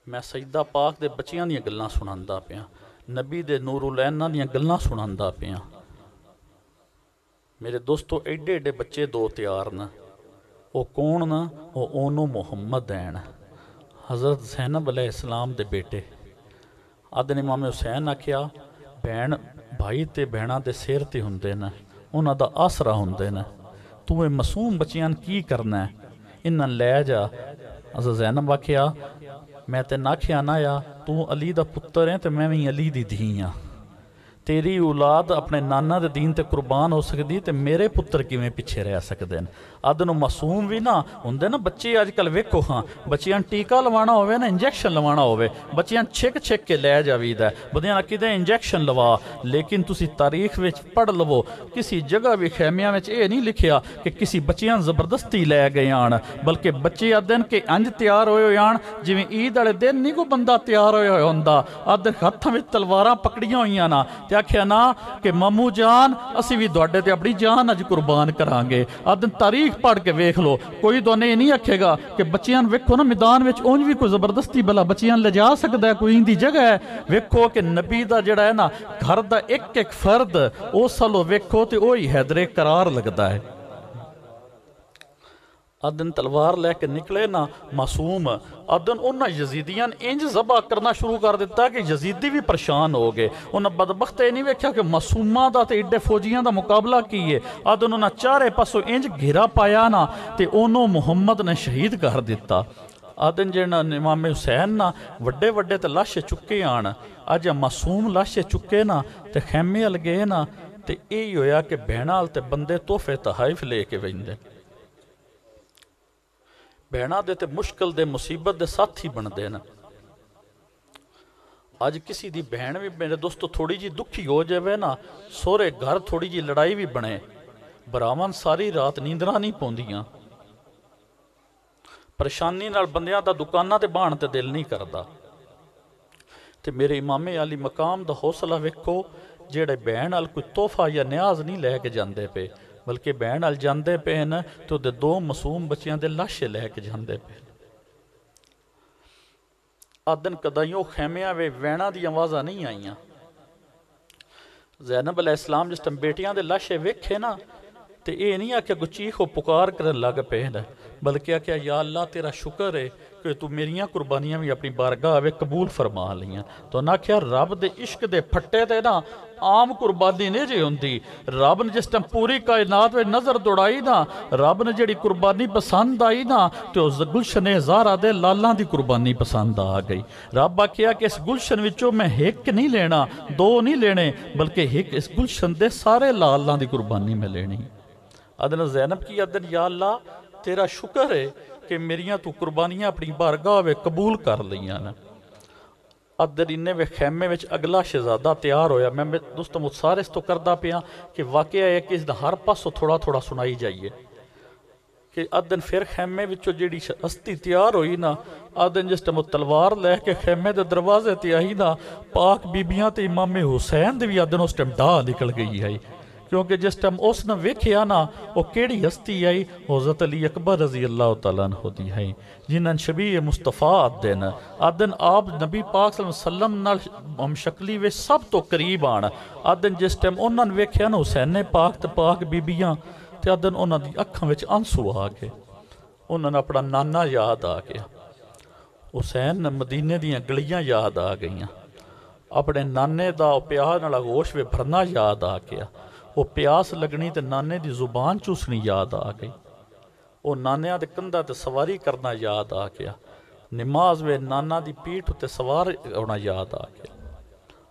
मैं सईदा पाक दे बच्चियां दियां गल्लां सुणांदा पिया, नबी दे नूरुलैना दियां गल्लां सुणांदा पिया। मेरे दोस्तों, एडे एडे बच्चे 2 तैयार न। वो कौन न? वो ओनो मुहम्मद हैं, हज़रत ज़ैनब अलैहिस्सलाम दे बेटे। आदन इमाम हुसैन आख्या भैन भाई ते भैणा दे सिर ते हुंदे न, उन्हां दा आसरा हुंदे न। तू ये मासूम बच्चियां की करना है, इन्हां लै जा। हज़रत ज़ैनब आख्या मैं ते आख्या ना या तू अली दा पुत्र है तो मैं भी अली दी धी हाँ। तेरी औलाद अपने नाना दे दीन ते कुर्बान हो सकती तो मेरे पुत्र किवें पिछे रह सकते हैं। अद नूं मासूम भी ना होंदे ना बच्चे। अजकल वेखो हाँ, बच्चियां टीका लवाना होवे ना, इंजैक्शन लवाना होवे, बच्चियां छिक छिक के लै जावीदा है, बदियां किते इंजैक्शन लवा। लेकिन तुसी तारीख विच पढ़ लवो, किसी जगह भी खैमियां विच ये नहीं लिखिया कि किसी बच्चियां जबरदस्ती लै गए आन, बल्कि बच्चे आदन के अंज तैयार होए आन जिवें ईद वाले दिन नहीं कोई बंदा तैयार होया होंदा। आदन हत्थां विच तलवारां पकड़ियां होईयां ना ते आख्या ना कि मामू जान असी भी तुहाडे ते अपनी जान अज कुर्बान करांगे। आदन तारीख पढ़ के वेख लो, कोई तो नहीं आखेगा कि बच्चियां वेखो ना मैदान में उंज भी कोई जबरदस्ती भला बच्चियां ले जा सकता है, कोई इंदी जगह है। वेखो कि नबी का जिहड़ा है ना घर का एक एक फर्द उस सालों वेखो तो वही हैदरे करार लगता है। अदन तलवार लैके निकले ना मासूम, अदन उन्हें यजीदियां इंज जबा करना शुरू कर दिता कि यजीदी भी परेशान हो गए। उन्हें बदबख्त नहीं वेख्या कि मासूमां दा ते एडे फौजियां दा मुकाबला की है। अदन उन्हें चारे पासों इंज घेरा पाया ना ते ओनों मुहम्मद ने शहीद कर दिता। आदन जिहड़ा इमाम हुसैन ना वड्डे वड्डे तो लाशे चुके आन, अज मासूम लाशे चुके ना ते खैमे अल गए ना ते यही होया कि भैणां अल ते बंदे तोहफे तहाइफ लेके वेंदे। भैणा दे ते मुश्किल दे मुसीबत दे साथी बनते हैं। अज किसी दी भैन भी मेरे दोस्तों थोड़ी जी दुखी हो जाए ना, सोहरे घर थोड़ी जी लड़ाई भी बने, भरावां सारी रात नींदरां नहीं पौंदियां। परेशानी नाल बंदियां दा दुकानां ते बाहण ते दिल नहीं करदा। ते मेरे इमामे अली मकाम दा हौसला वेखो, जेड़े भैन अल कोई तोहफा या न्याज नहीं लैके जांदे पे, बल्कि भैन अल जांदे पे न तो दे 2 मासूम बच्चियां दे लाशे लैके जांदे पे। आदन कदाइयों खैमियां वे वैणा दी आवाज़ां नहीं आईयां। ज़ैनब अलैहिस्सलाम जिस टाइम बेटियां दे लाशे वेखे ना, तो ये नहीं आख्या कोई चीखो पुकार करन लग पे न, बल्कि आख्या या अल्लाह तेरा शुक्र है कि तू मेरियां कुर्बानियां भी अपनी बारगाह वे कबूल फरमा लियां। तो उन्हें आख्या रब दे इश्क दे फट्टे ते ना आम कुर्बानी नहीं जी होंदी। रब ने जिस टाइम पूरी कायनात में नज़र दौड़ाई ना, रब ने जिहड़ी कुर्बानी पसंद आई ना, तो गुलशन ज़ारा दे लालां दी कुर्बानी पसंद आ गई। रब आख्या कि इस गुलशन विचों मैं एक नहीं लेना, 2 नहीं लेने, बल्कि एक इस गुलशन दे सारे लालां दी कुर्बानी में लेनी। अदन ज़ैनब की अदन या अल्लाह तेरा शुक्र है कि मेरियां तू कुर्बानियां अपनी बारगाह वे कबूल कर लियां न। अदन इन्ने वे खैमे विच अगला शहजादा तैयार होया। मैं दोस्तों मुसारिस तो करदा पिया कि वाकया है कि इसदा हर पासों थोड़ा थोड़ा सुनाई जाइए कि अदन फिर खैमे विचों जिहड़ी हस्ती तैयार हुई ना, अदन जिस टाइम तलवार लैके खैमे दे दरवाजे ते आई ना, पाक बीबियां ते इमामे हुसैन दे भी अदन उस टाइम डाह निकल गई है। क्योंकि जिस टाइम उसने वेख्या ना, वो केड़ी हस्ती आई, हज़रत अली अकबर रजी अल्लाह तआला अन्हु दी है, जिन्हन शबी मुस्तफ़ा आदन आदन आप नबी पाक सल्लल्लाहु अलैहि वसल्लम नाल हम शक्ली वे सब तो करीब आन। आदन जिस टाइम उन्होंने वेख्या ना हुसैन पाक ते पाक बीबियां, ते आदन उन्होंने अखां विच आंसू आ गए। उन्होंने अपना नाना याद आ गया। हुसैन मदीने दियां गलियां याद आ गईयां। अपने नाने दा प्यार नाल आगोश वे भरना याद आ गया। वो प्यास लगनी तो नाने की जुबान चूसनी याद आ गई। वो नानिया के कंधा ते सवारी करना याद आ गया। नमाज वे नाना की पीठ उत्ते सवार होना याद आ गया।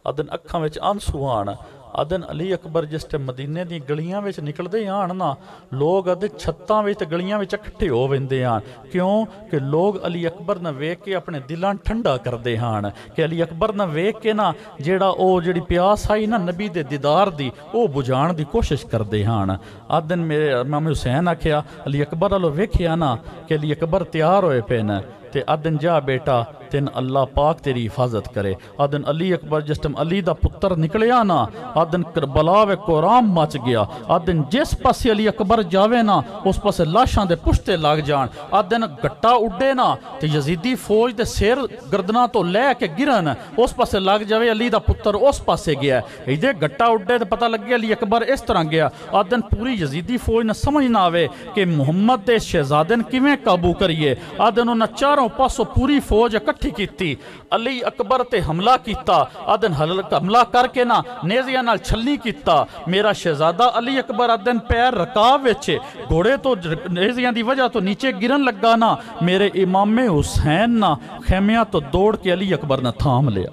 अदन अखां विच आंसू आन। अदन अली अकबर जिस टाइम मदीने दी गलियां विच निकलदे आन ना, लोग अदे छत्तां विच ते गलियां विच इकट्ठे हो वेंदे आन। क्यों कि लोग अली अकबर न वेख के अपने दिलां ठंडा करदे आन कि अली अकबर न वेख के ना जेड़ा ओ जेड़ी प्यास आई ना नबी दे दीदार दी, ओ बुझाण दी कोशिश करदे आन। अदन मेरे इमाम हुसैन आख्या अली अकबर अलो वेख्या ना कि अली अकबर तैयार होए पे न, ते अदन जा बेटा तेन अल्लाह पाक तेरी हिफाजत करे। अदन अली अकबर जिस टाइम अली दा पुत्र निकलिया ना, अदन करबला वे कोराम मच गया। अदन जिस पासे अली अकबर जावे ना, उस पासे लाशां दे पुश्ते लग जान। अदन गट्टा उड्डे ना, तो यजीदी फौज दे सिर गर्दना तो लैके गिरन, उस पासे लग जावे अली दा पुत्र उस पासे गया। इधे गट्टा उड्डे तो पता लगे अली अकबर इस तरह गया। अदन पूरी यजीदी फौज ने समझ ना आवे कि मुहम्मद दे शहजादे ने किवें काबू करिए। अदन उन्हें चारों पासों पूरी फौज इकट्ठी की। अली अकबर ते हमला किया। अदन हमला करके ना नेजिया नाल छलनी किया। मेरा शहजादा अली अकबर अदन पैर रकाब विच घोड़े तो नेजिया की वजह तो नीचे गिरन लगा ना, मेरे इमामे हुसैन ना खैमिया तो दौड़ के अली अकबर ने थाम लिया।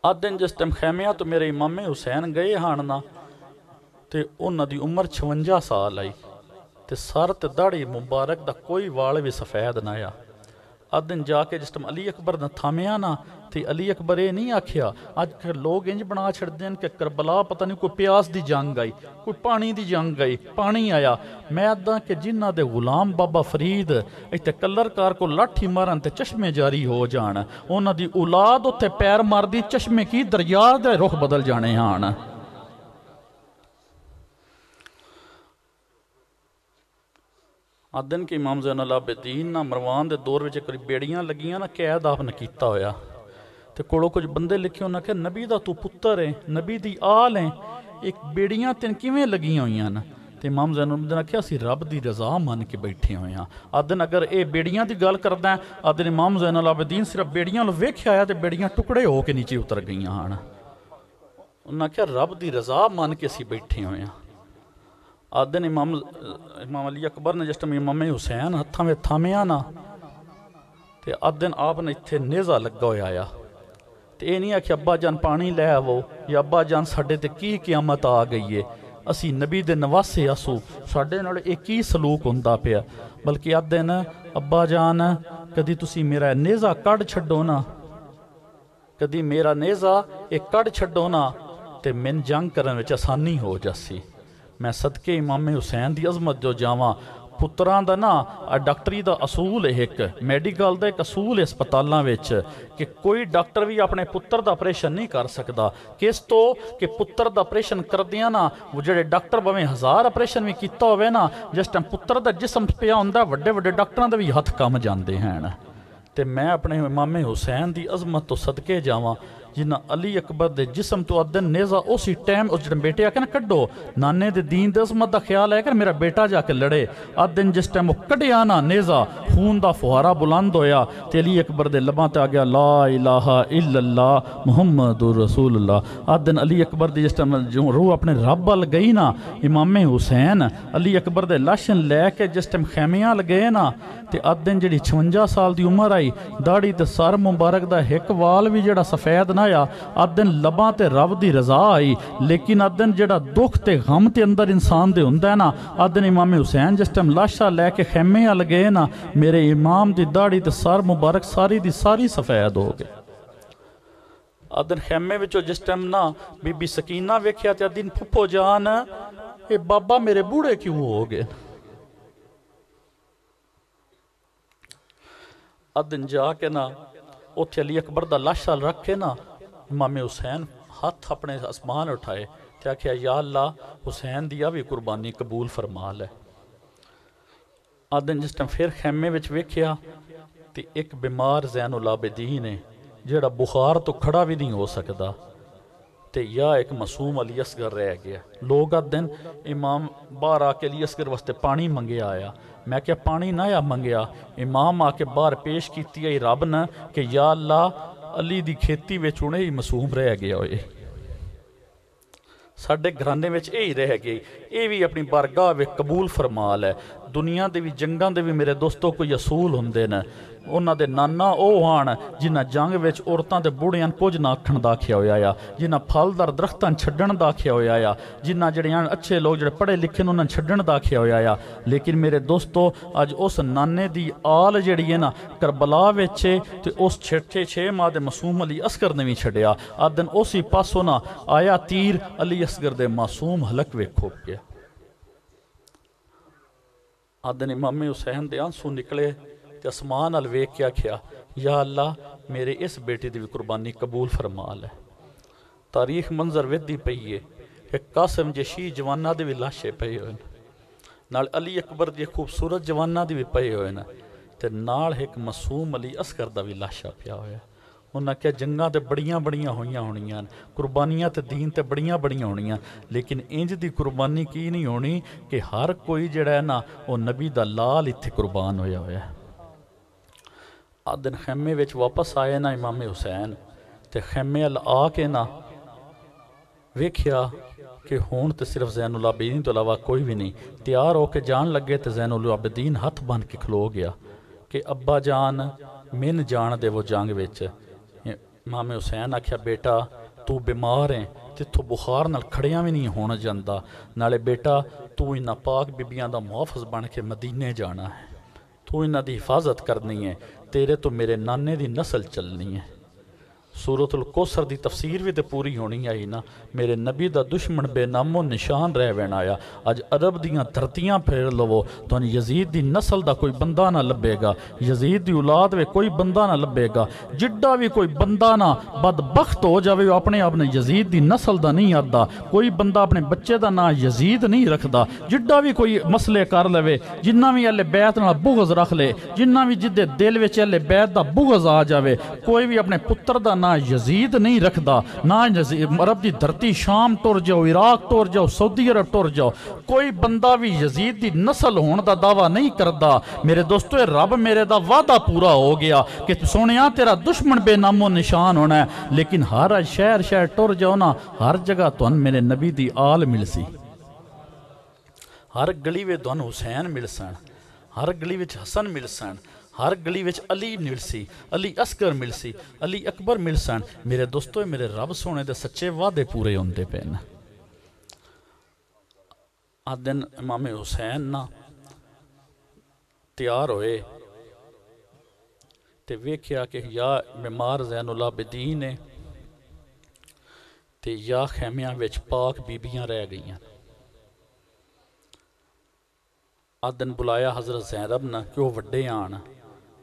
अदन जिस टाइम खैमिया तो मेरे इमामे हुसैन गए हान ना, ते उन्हां दी उम्र 56 साल आई, ते सर ते दाढ़ी मुबारक दा कोई वाल भी सफेद ना आया। अदन जाके जिस टाइम अली अकबर ने थामिया ना, तो अली अकबर ये नहीं आख्या। अज लोग इंज बना छड़ते हैं कि करबला पता नहीं कोई प्यास की जंग आई, कोई पानी की जंग आई, पानी आया। मैं आदा कि जिन्हों के गुलाम बाबा फरीद इतने कलरकार को लाठी मारन तो चश्मे जारी हो जान, उन्हों की औलाद उत्थे पैर मारदी चश्मे की दरिया के रुख बदल जाने आन। अदन के इमाम ज़ैनुल आबिदीन ना मरवान के दौर में कई बेड़ियां लगियां ना, कैद आपने किया होया, तो कोलों कुछ बंदे लिखे उन्हें कि नबी दा तू पुत्र है, नबी दी आल है, एक बेड़ियां तेन किवें लगियां हुई न। तो इमाम ज़ैनुल आबिदीन आख्या असीं रब दी रज़ा मन के बैठे हुए हाँ। अदन अगर ये बेड़ियां की गल करदा, अदन इमाम ज़ैनुल आबिदीन सिर्फ बेड़ियां वेख्या आया तो बेड़ियां टुकड़े होकर नीचे उतर गई हैं। उन्हें आख्या रब दी रज़ा मन के असीं बैठे हुए हाँ। आदन इमाम अली अकबर ने जिस टाइम इमामे हुसैन हत्थां में थामिया ना, तो आदन आपने इत्थे नेज़ा लगा होया आया। तो ये नहीं आख्या अब्बा जान पानी लै आवो या अब्बा जान साडे ते की क़यामत आ गई है, असी नबी दे नवासे आसू साडे नाल एक ही सलूक हुंदा पिया। बल्कि आदन अब्बा जान कदी तुसी मेरा नेज़ा कढ़ छड्डो ना, कदी मेरा नेज़ा एक कढ़ छड्डो ना, तो मैन जंग करन विच आसानी हो जासी। मैं सदके इमामे हुसैन की अजमत जो जावां पुत्रां दा ना डॉक्टरी का असूल है, एक मैडिकल का एक असूल है अस्पतालों में कि कोई डॉक्टर भी अपने पुत्र का ऑपरेशन नहीं कर सकता। किस तो कि पुत्र का ऑपरेशन करदिया ना वो जो डॉक्टर भावें 1000 ऑपरेशन भी किया होवे ना, जिस टाइम पुत्र का जिसम पिया होंदा वड्डे वड्डे डॉक्टरों के भी हथ कम जाते हैं। तो मैं अपने इमामे हुसैन की अजमत तो सदके जावां जिन्ना अली अकबर के जिसम तो अदन नेज़ा उसी टाइम उस जो बेटे आके ना कड्डो नाने दे दीन दे अजमत का ख्याल है कि मेरा बेटा जाके लड़े। अदन जिस टाइम वो कढ़िया ना नेज़ा खून का फुहारा बुलंद होया तो अली अकबर के लबां ते आ गया ला इलाहा इल्लल्लाह मुहम्मदुर रसूलुल्लाह। अदन अली अकबर की जिस टाइम जो रूह अपने रब वाल गई ना, इमामे हुसैन अली अकबर के लाशन लैके जिस टाइम खैमियां गए ना तो अदन जी 56 साल की उम्र आई, दाढ़ी तो सर मुबारक का एक वाल भी जड़ा सफेद ना आया। अदन लबां ते रब की रजा आई, लेकिन अदन जड़ा दुख ते गम ते अंदर इंसान दे हुंदा है ना, अदन इमामे हुसैन जिस टाइम लाशा लैके खैमे अल गए ना, मेरे इमाम की दाढ़ी ते सर मुबारक सारी दी सारी सफेद हो गए। अदन खैमे विचों जिस टाइम ना बीबी सकीना वेख्या ते अदन फुफो जान ये बाबा मेरे बूढ़े क्यों हो गए। अदन जाके ना उत्थे अली अकबर का लाशा रख के ना इमामे हुसैन हाथ अपने आसमान उठाए तो आख्या या अल्लाह हुसैन दिया भी कुर्बानी कबूल फरमा लै। अदन जिस टाइम फिर खैमे विच वेख्या तो एक बीमार ज़ैनुल आबिदीन है जेड़ा बुखार तो खड़ा भी नहीं हो सकता, तो या एक मासूम अली असगर रह गया। लोग अदन इमाम बाहर आके अली असगर वास्ते पानी मंगे आया, मैं क्या पानी ना आ मंगया, इमाम आके बाहर पेश की आई रब न कि या अल्लाह अली दी खेती विच हुणे ही मासूम रह गया होए, साडे घराने विच यही रह गई, ये भी अपनी बारगाह विच कबूल फरमा लै। दुनिया दे भी जंगां दे भी मेरे दोस्तों कोई असूल हुंदे न, उन्हां दे नाना ओह आण जिन्हां जंग विच औरतां ते बूढ़ियां कुछ ना आखण दा आख्या होया आ, जिन्हां फलदार दरख्तां छड्डण दा आख्या होया आ, जिन्हां जिहड़े अच्छे लोग जिहड़े पढ़े लिखे उन्हां छड्डण दा आख्या होया आ। लेकिन मेरे दोस्तों अज उस नाने दी आल जिहड़ी है ना करबला विच ते उस 6 माह दे मासूम अली असगर ने भी छड्डिया। अदन उसी पासों ना आया तीर अली असगर दे मासूम हलक वेखो गया। अदन इमामे हुसैन दे आंसू निकले ते आसमान अल वेख के आख्या या अल्लाह मेरे इस बेटे की भी कुर्बानी कबूल फरमा लै। तारीख मंजर वेदी पई है कि कासिम जशी जवाना दे भी लाशे पे हुए नाल अली अकबर दी खूबसूरत जवाना दी भी पे हुए न ते नाल एक मासूम अली असगर दा भी लाशा पिया होया। उन्हें क्या जंगा तो बड़िया बड़िया होइयां होनियां, कुर्बानियां तो दीन तो बड़िया बड़िया होनियां, लेकिन इंज दी कुर्बानी की नहीं होनी कि हर कोई जड़ा है ना वो नबी दा लाल इत्थे कुर्बान होया होया। अदन खैमे विच वापस आए ना इमामे हुसैन ते खैमे अल आके ना वेख्या कि हुण तो सिर्फ ज़ैनुल आबिदीन तो इलावा कोई भी नहीं। तैयार होके जान लगे तो ज़ैनुल आबिदीन हथ बन के खलो गया कि अब्बा जान मिन जान दे वो जंग विच। इमामे हुसैन आख्या बेटा तू बीमार है, तिथों बुखार नाल खड़िया भी नहीं होना जाता, नाले बेटा तू इन्हां पाक बीबियां दा मुहाफिज बन के मदीने जाना है, तू इन्हां दी हिफाजत करनी है, तेरे तो मेरे नाने दी नस्ल चलनी है। सूरतुल कौसर दी तफसीर भी तो पूरी होनी आई ना, मेरे नबी दा दुश्मन बेनामो निशान रह वैन आया। अज अरब दियां धरतियां फेर लवो तो यजीद दी नस्ल दा कोई बंदा ना लभेगा, यजीद दी औलाद वे कोई बंदा ना लभेगा। जिड्डा भी कोई बंदा ना बदबख्त हो जावे अपने आप ने यजीद दी नस्ल दा नहीं आदा। कोई बंदा अपने बच्चे दा ना यजीद नहीं रखदा। जिड्डा भी कोई मसले कर लवे, जिन्ना भी अल्ले बैत नाल बुग़ज़ रख ले, जिन्ना भी जिदे दिल विच अल्ले बैत दा बुग़ज़ आ जावे, कोई भी अपने पुत्र दा ना यजीद नहीं रखदा। ना अरब की धरती शाम टुर जाओ, इराक टुर जाओ, सऊदी अरब टुर जाओ, कोई बंदा भी यजीद की नस्ल होने का दावा नहीं करता। मेरे दोस्तों रब मेरे दा वादा पूरा हो गया कि सोनिया तेरा दुश्मन बेनामो निशान होना है। लेकिन हर शहर शहर टुर जाओ ना, हर जगह तुहानू मेरे नबी दी आल मिलसी, हर गली में तुहानू हुसैन मिल सन, हर गली में हसन मिल सन, हर गली विच अली मिलसी, अली असगर मिलसी, अली अकबर मिल सन। मेरे दोस्तों मेरे रब सोने दे सच्चे वादे पूरे होंदे पे न। आ दिन इमामे हुसैन ना तैयार होए ते वेख्या कि या बीमार ज़ैनुल आबिदीन है ते या खैमियां विच पाक बीबियां रह गईयां। अज दिन बुलाया हज़रत ज़ैनब ने कि वह वड्डे आन,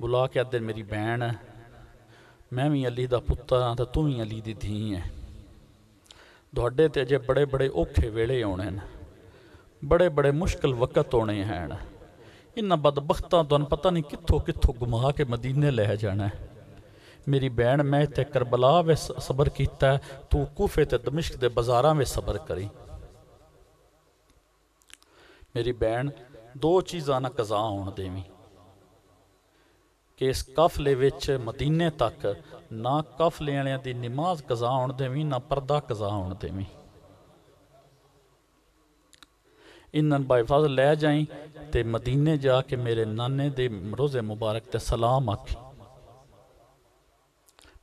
बुला के अज दिन मेरी भैन है, मैं भी अली दा पुत्तर हाँ तो तू भी अली दी धी है। तुहाडे ते अजे बड़े बड़े औखे वेले आने न, बड़े बड़े मुश्किल वक्त होने हैं। इन्हां बदबख्तां तुहानूं पता नहीं कित्थों कित्थों घुमा के मदीने लै जाना है। मेरी भैन मैं इत्थे करबला वे सबर कीता, तू कूफे ते दमिश्क दे बाजारां में सबर करी। मेरी भैन दो चीज़ां ना कज़ा होण देवीं कि इस काफले विच मदीने तक ना काफले वालियां दी नमाज कज़ा होण देवीं, ना पर्दा कज़ा होण देवीं। इन्हन बाईफाज लै जाई ते मदीने जाके मेरे नाने दे रोज़े मुबारक ते सलाम आखी।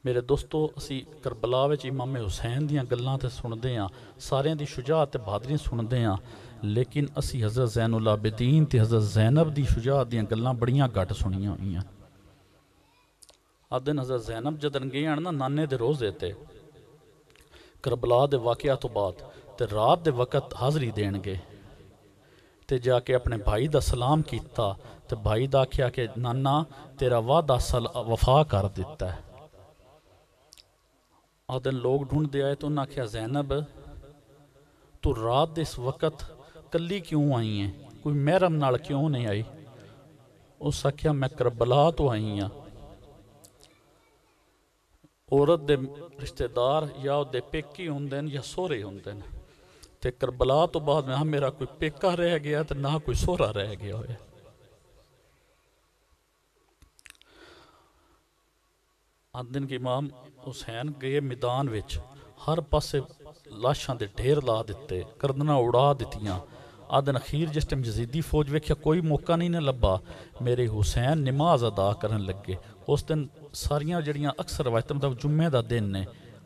मेरे दोस्तों, असी करबला विच इमाम हुसैन दियां गल्लां ते सुनदे हाँ, सारियां दी शुजात ते बहादरी सुनदे हाँ, लेकिन असी हज़रत ज़ैनुल आबिदीन ते हज़रत ज़ैनब दी शुजात दियां गल्लां बड़ियां घट सुनियां होईयां। अज दिन हज़रत ज़ैनब जदन गए ना नाने दे रोज़े ते करबला दे वाक़या तो बाद ते रात दे वक़्त हाज़री देण गए ते जाके अपने भाई दा सलाम कीता ते भाई दा आख्या कि नाना तेरा वादा वफा कर दिता है। आ दिन लोग ढूंढते आए तो उन्हें आख्या ज़ैनब तू रात दे इस वक़्त कली क्यों आई है, कोई महरम नाल क्यों नहीं आई? उस आख्या मैं करबला तो आई हाँ। औरत दे रिश्तेदार या उहदे पेकी होंदे या सोहरे होंदे न, ते करबला तो बाद में मेरा कोई पेका रह गया तो ना कोई सोहरा रह गया होया। अज दिन के इमाम हुसैन गए मैदान विच, हर पासे लाशां दे ढेर ला दिते, गर्दनां उड़ा दित्तियां। अज दिन अखीर जिस टाइम यजीदी फौज वेख्या कोई मौका नहीं न लब्भा, मेरे हुसैन नमाज अदा करन लगे। उस दिन सारियां जड़ियां अक्सर रवायतां मतलब जुम्मे का दिन ने,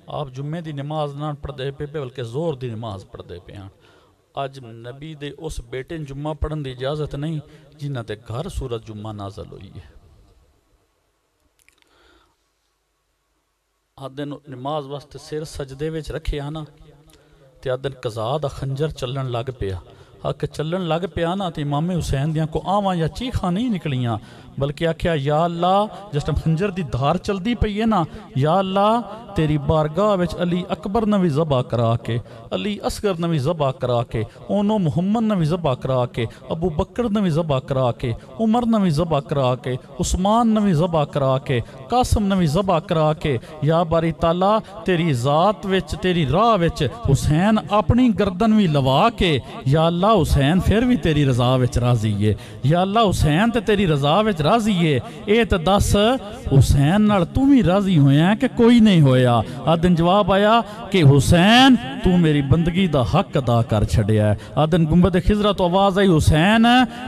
आप जुम्मे की नमाज ना पढ़ते पे बल्कि जोर की नमाज पढ़ते पे हैं। अज नबी दे उस बेटे जुम्मा पढ़न की इजाजत नहीं जिन्हां दे घर सूरत जुम्मा नाजल हुई है। अज दिन नमाज वास्ते सिर सजदे विच रखिया ना, ते अज दिन कज़ा दा खंजर चलन लग पिया। हक चलन लग पिया ना तो इमाम हुसैन दियां को आवां या चीखां नहीं निकलियां, बल्कि आख्या या अल्लाह जिस टाइम खंजर की धार चलती पई है ना, या अल्लाह तेरी बारगाह विच अली अकबर ने भी ज़बा करा के, अली असगर ने भी ज़बा करा के, ओनो मुहम्मद ने भी ज़बा करा के, अबू बकर ने भी ज़बा करा के, उमर ने भी ज़बा करा के, उस्मान ने भी ज़बा करा के, कासम ने भी ज़बा करा के। या बारी ताला तेरी ज़ात विच तेरी राह विच हुसैन अपनी गर्दन भी लवा के, या अल्लाह हुसैन फिर भी तेरी रज़ा विच राज़ी है, या अल्लाह हुसैन ते तेरी रज़ा विच राज़ी है। ये तो दस हुसैन नाल तू भी राज़ी होया कि कोई नहीं होया? अज दिन जवाब आया कि हुसैन तू मेरी बंदगी दा हक अदा कर छड़िया है। अज दिन गुंबद खिजरा तो आवाज़ आई हुसैन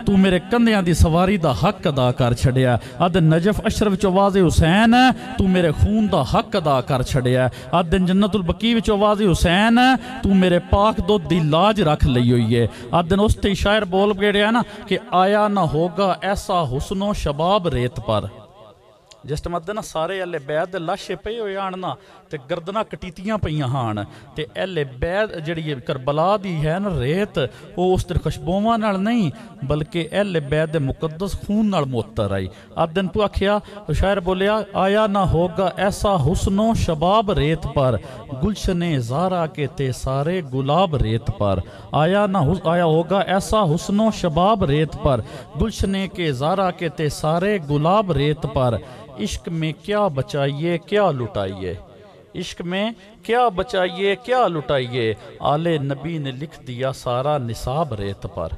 तू मेरे कंधियां दी सवारी दा हक अदा कर छड़िया। अज दिन नजफ अशरफ च आवाज़ आई हुसैन तू मेरे खून दा हक अदा कर छड़िया। अज दिन जन्नतुल बकी विच आवाज़ आई हुसैन तू मेरे पाक दुध दी लाज रख लई हुई है। अज दिन उस ते शायर बोल गेड़िया ना कि आया ना होगा ऐसा हुस्नो शबाब रेत पर। जिस टाइम ना सारे एले बैद लाशे पे हुए आन ना ते गर्दना कटीतियां पईयां हान ते एले बैद जिहड़ी करबला दी है ना रेत वो उस दिन खुशबूवां नाल नहीं बल्कि एले बैद मुकद्दस खून नाल मुअत्तर आई। अज दिन तू आखिया शायर बोलिया आया ना होगा ऐसा हुस्नो शबाब रेत पर, गुलशने ज़ारा के ते सारे गुलाब रेत पर। आया होगा ऐसा हुस्नो शबाब रेत पर, गुलशने के ज़ारा के ते सारे गुलाब रेत पर। इश्क में क्या बचाइए क्या लुटाइए, इश्क में क्या बचाइए क्या लुटाइए, आले नबी ने लिख दिया सारा निसाब रेत पर।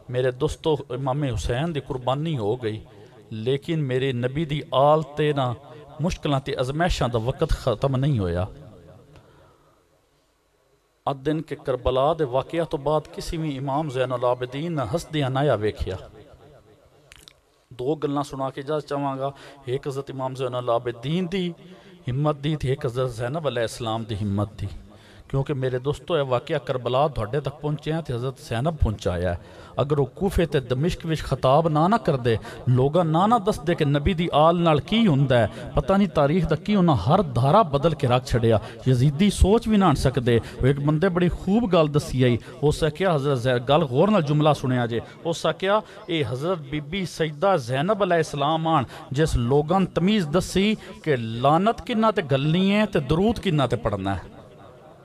मेरे दोस्तों इमाम हुसैन की कुर्बानी हो गई, लेकिन मेरे नबी दी आल ते ना मुश्किलों ते अजमैशां दा वक़्त ख़त्म नहीं होया। अज दिन के करबला दे वाक़या तो बाद किसी भी इमाम ज़ैनुल आबिदीन हसदियां नाया वेख्या। दो गल्लां सुना के इजाज़त चाहांगा, एक हज़रत इमाम ज़ैनुल आबिदीन दी हिम्मत दी थी, एक हज़रत ज़ैनब अलैहिस्सलाम दी हिम्मत दी। क्योंकि मेरे दोस्तों यह वाक़या करबला तुहाडे तक पहुँचे तो हज़रत ज़ैनब पहुँचाया है। अगर वो कूफे ते दमिश्क विच खिताब ना करदे, लोग ना दसदे कि नबी दी आल नाल की हुंदा है, पता नहीं तारीख दा की उन्हें हर धारा बदल के रख छड़िया। यजीदी सोच भी ना सकते। एक बंदे बड़ी खूब गल दसी आई। उस आख्या हज़रत गल गौर नाल जुमला सुनिया जे। उस आख्या ये हज़रत बीबी सैयदा ज़ैनब अलैहिस्सलाम आन जिस लोगों तमीज़ दसी कि लानत किन्ना ते गलनी है ते दरूद किन्ना ते पढ़ना है।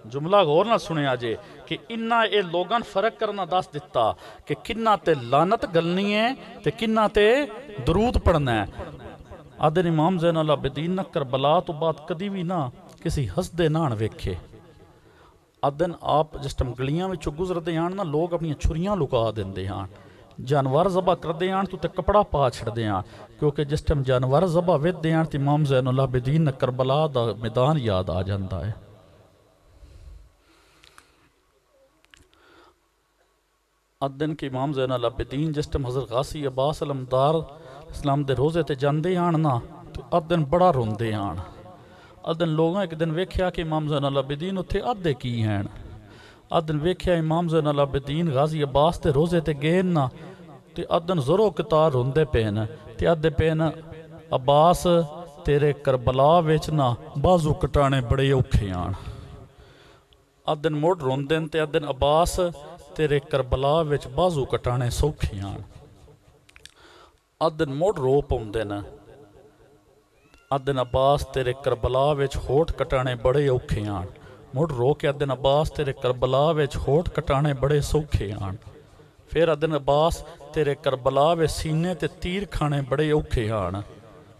जुमला गौर नाल सुनिया जे कि इन्ना ये लोगों फर्क करना दस दिता कि किन्ना ते लानत गलनी है ते किन्ना ते दरूद पढ़ना है। आदन इमाम ज़ैनुल आबिदीन न करबला तो बाद कदी भी ना किसी हसदे नान वेखे। आदन आप जिस टाइम गलियां विचों गुजरते हैं ना, लोग अपनी छुरियां लुका देंदे हैं, जानवर ज़बा करते हैं तो कपड़ा पा छड़ते हैं, क्योंकि जिस टाइम जानवर ज़बा वेदते हैं तो इमाम ज़ैनुल आबिदीन न करबला दा मैदान याद आ जाता है। अदन के इमाम ज़ैनुल आबिदीन जिस टाइम हज़रत गासी अब्बास अलमदार इस्लाम दे रोज़े ते जांदे आन ना तो अदन बड़ा रोंदे आन। अदन लोगों एक दिन वेख्या कि इमाम ज़ैनुल आबिदीन उत्थे अद्धे की हैं। अदन वेख्या इमाम ज़ैनुल आबिदीन गाजी अब्बास ते रोज़े ते गए ना तो अदन ज़रो कतार रोंदे पेन ते अद्धे पेन अब्बास तेरे करबला विच ना बाजू कटाने बड़े औखे आन। अदन मुड़ रोंदे ते अदन अब्बास तेरे करबला विच बाजू कटाने सौखे आन। अदन मुड़ रो पाउंदे न। अदन अब्बास तेरे करबला विच होठ कटाने बड़े औखे आन। मुड़ रो के अदन अब्बास तेरे करबला विच होठ कटाने बड़े सौखे आन। फिर अदन अब्बास तेरे करबला विच सीने ते तीर खाने बड़े औखे आन।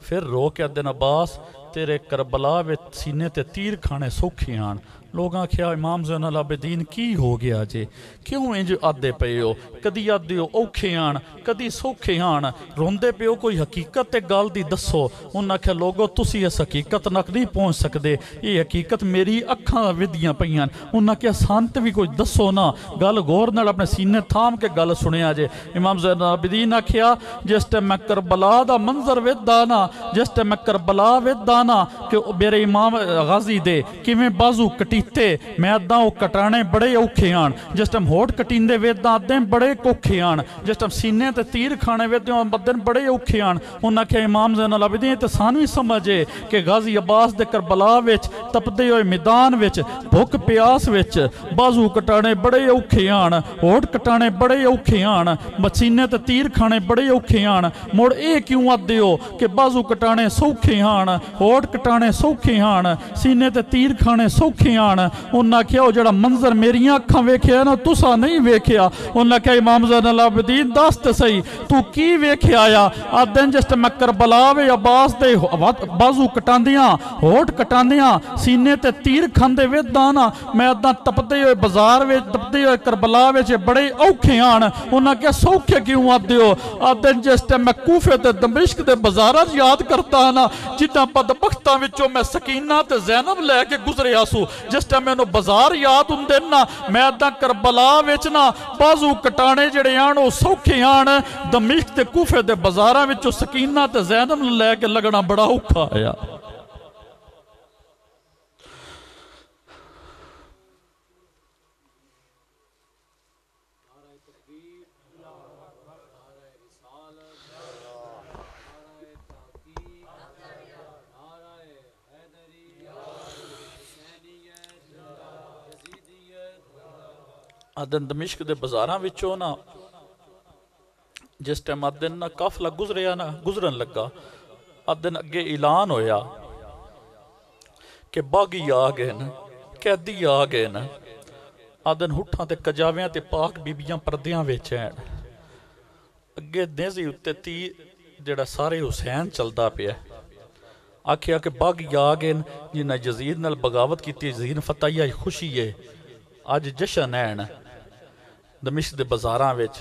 फिर रो के अदन अब्बास तेरे करबला विच सीने ते तीर खाने सौखे आन। लोग आख्या इमाम ज़ैनुल आबिदीन की हो गया जे, क्यों इंज आदे पे हो, कदी आदे हो औखे आन कदी सौखे आन, रोंदे पे हो, कोई हकीकत ते गल दी दसो। उन्हें आख्या लोगो तुसी इस हकीकत तक नहीं पहुँच सकते, ये हकीकत मेरी अखां विधियां पईयां। उन्हें आख्या संत भी कोई दसो ना। गल गौर नाल अपने सीने थाम के गल सुनिया जे। इमाम ज़ैनुल आबिदीन आख्या जिस टाइम मैं करबला दा मंजर वेदा ना, जिस टाइम मैं करबला वेदा ना कि मेरे इमाम गाजी दे किवें बाजू कटी मैं अदा वो कटाने बड़े औखे आन। जिस टाइम होठ कटींदे वेदा अदे बड़े औखे आन। जिस टाइम सीने ते तीर खाने वेदे अदन बड़े औखे आन। उन्हें आख्या इमाम ज़ैनुल आबिदीन तो सानू समझे कि गाजी अब्बास दे करबला विच तपदे हुए मैदान विच भुख प्यास विच बाजू कटाने बड़े औखे आन, होठ कटाने बड़े औखे आन, सीने ते तीर खाने बड़े औखे आन। मुड़ ये क्यों आदे हो कि बाजू कटाने सौखे आन, होठ कटाने सौखे आन, सीने ते तीर खाने सौखे आन। उन्हें आख्या वो जड़ा मंजर मेरिया अखां वेख्या ना तुसा नहीं वेख्या। उन्हें आख्या इमाम ज़ैनुल आबिदीन दस ते सही तू की वेख्या आया। अदन जिस टाइम मैं करबला वे अब्बास दे बाजू कटांदियां होठ कटांदियां सीने ते तीर खांदे वेदा ना, मैं अदा तपदे हुए बाजार विच तपदे हुए करबला विच बड़े औखे आन। उन्हें आख्या सौखे क्यों आदे हो। अदन जिस टाइम मैं कूफे ते दमिश्क दे बाजारां याद करता ना जिद्दां बदबख्तां विचों मैं सकीना ते ज़ैनब लैके गुजरिया सू। जिस टाइम मैनू बाजार याद होंदे ना मैं अदा करबला विच ना बाजू कटाने जड़े आन वो सौखे आन। दमिश्क ते कूफे दे बाजारां विचों सकीना ते ज़ैनब लैके लगना बड़ा औखा आया। अदन दमिश्क दे बाजारां विचों ना जिस टाइम अदन ना काफला गुजरिया ना गुजरन लगा, अदन अगे ऐलान होया कि बागी आ गए न, कैदी आ गए न। अदन हुठां ते कजावियां ते पाक बीबियां परदियां विच हैं। अगे नेज़ी उत्ते तीर जेड़ा सारे हुसैन चलदा पिया। आखिया कि बागी आ गए जिन्हें यजीद नाल बगावत की, यजीद फतेह आई खुशी है, अज जशन है दमिश्क दे बाजारां विच।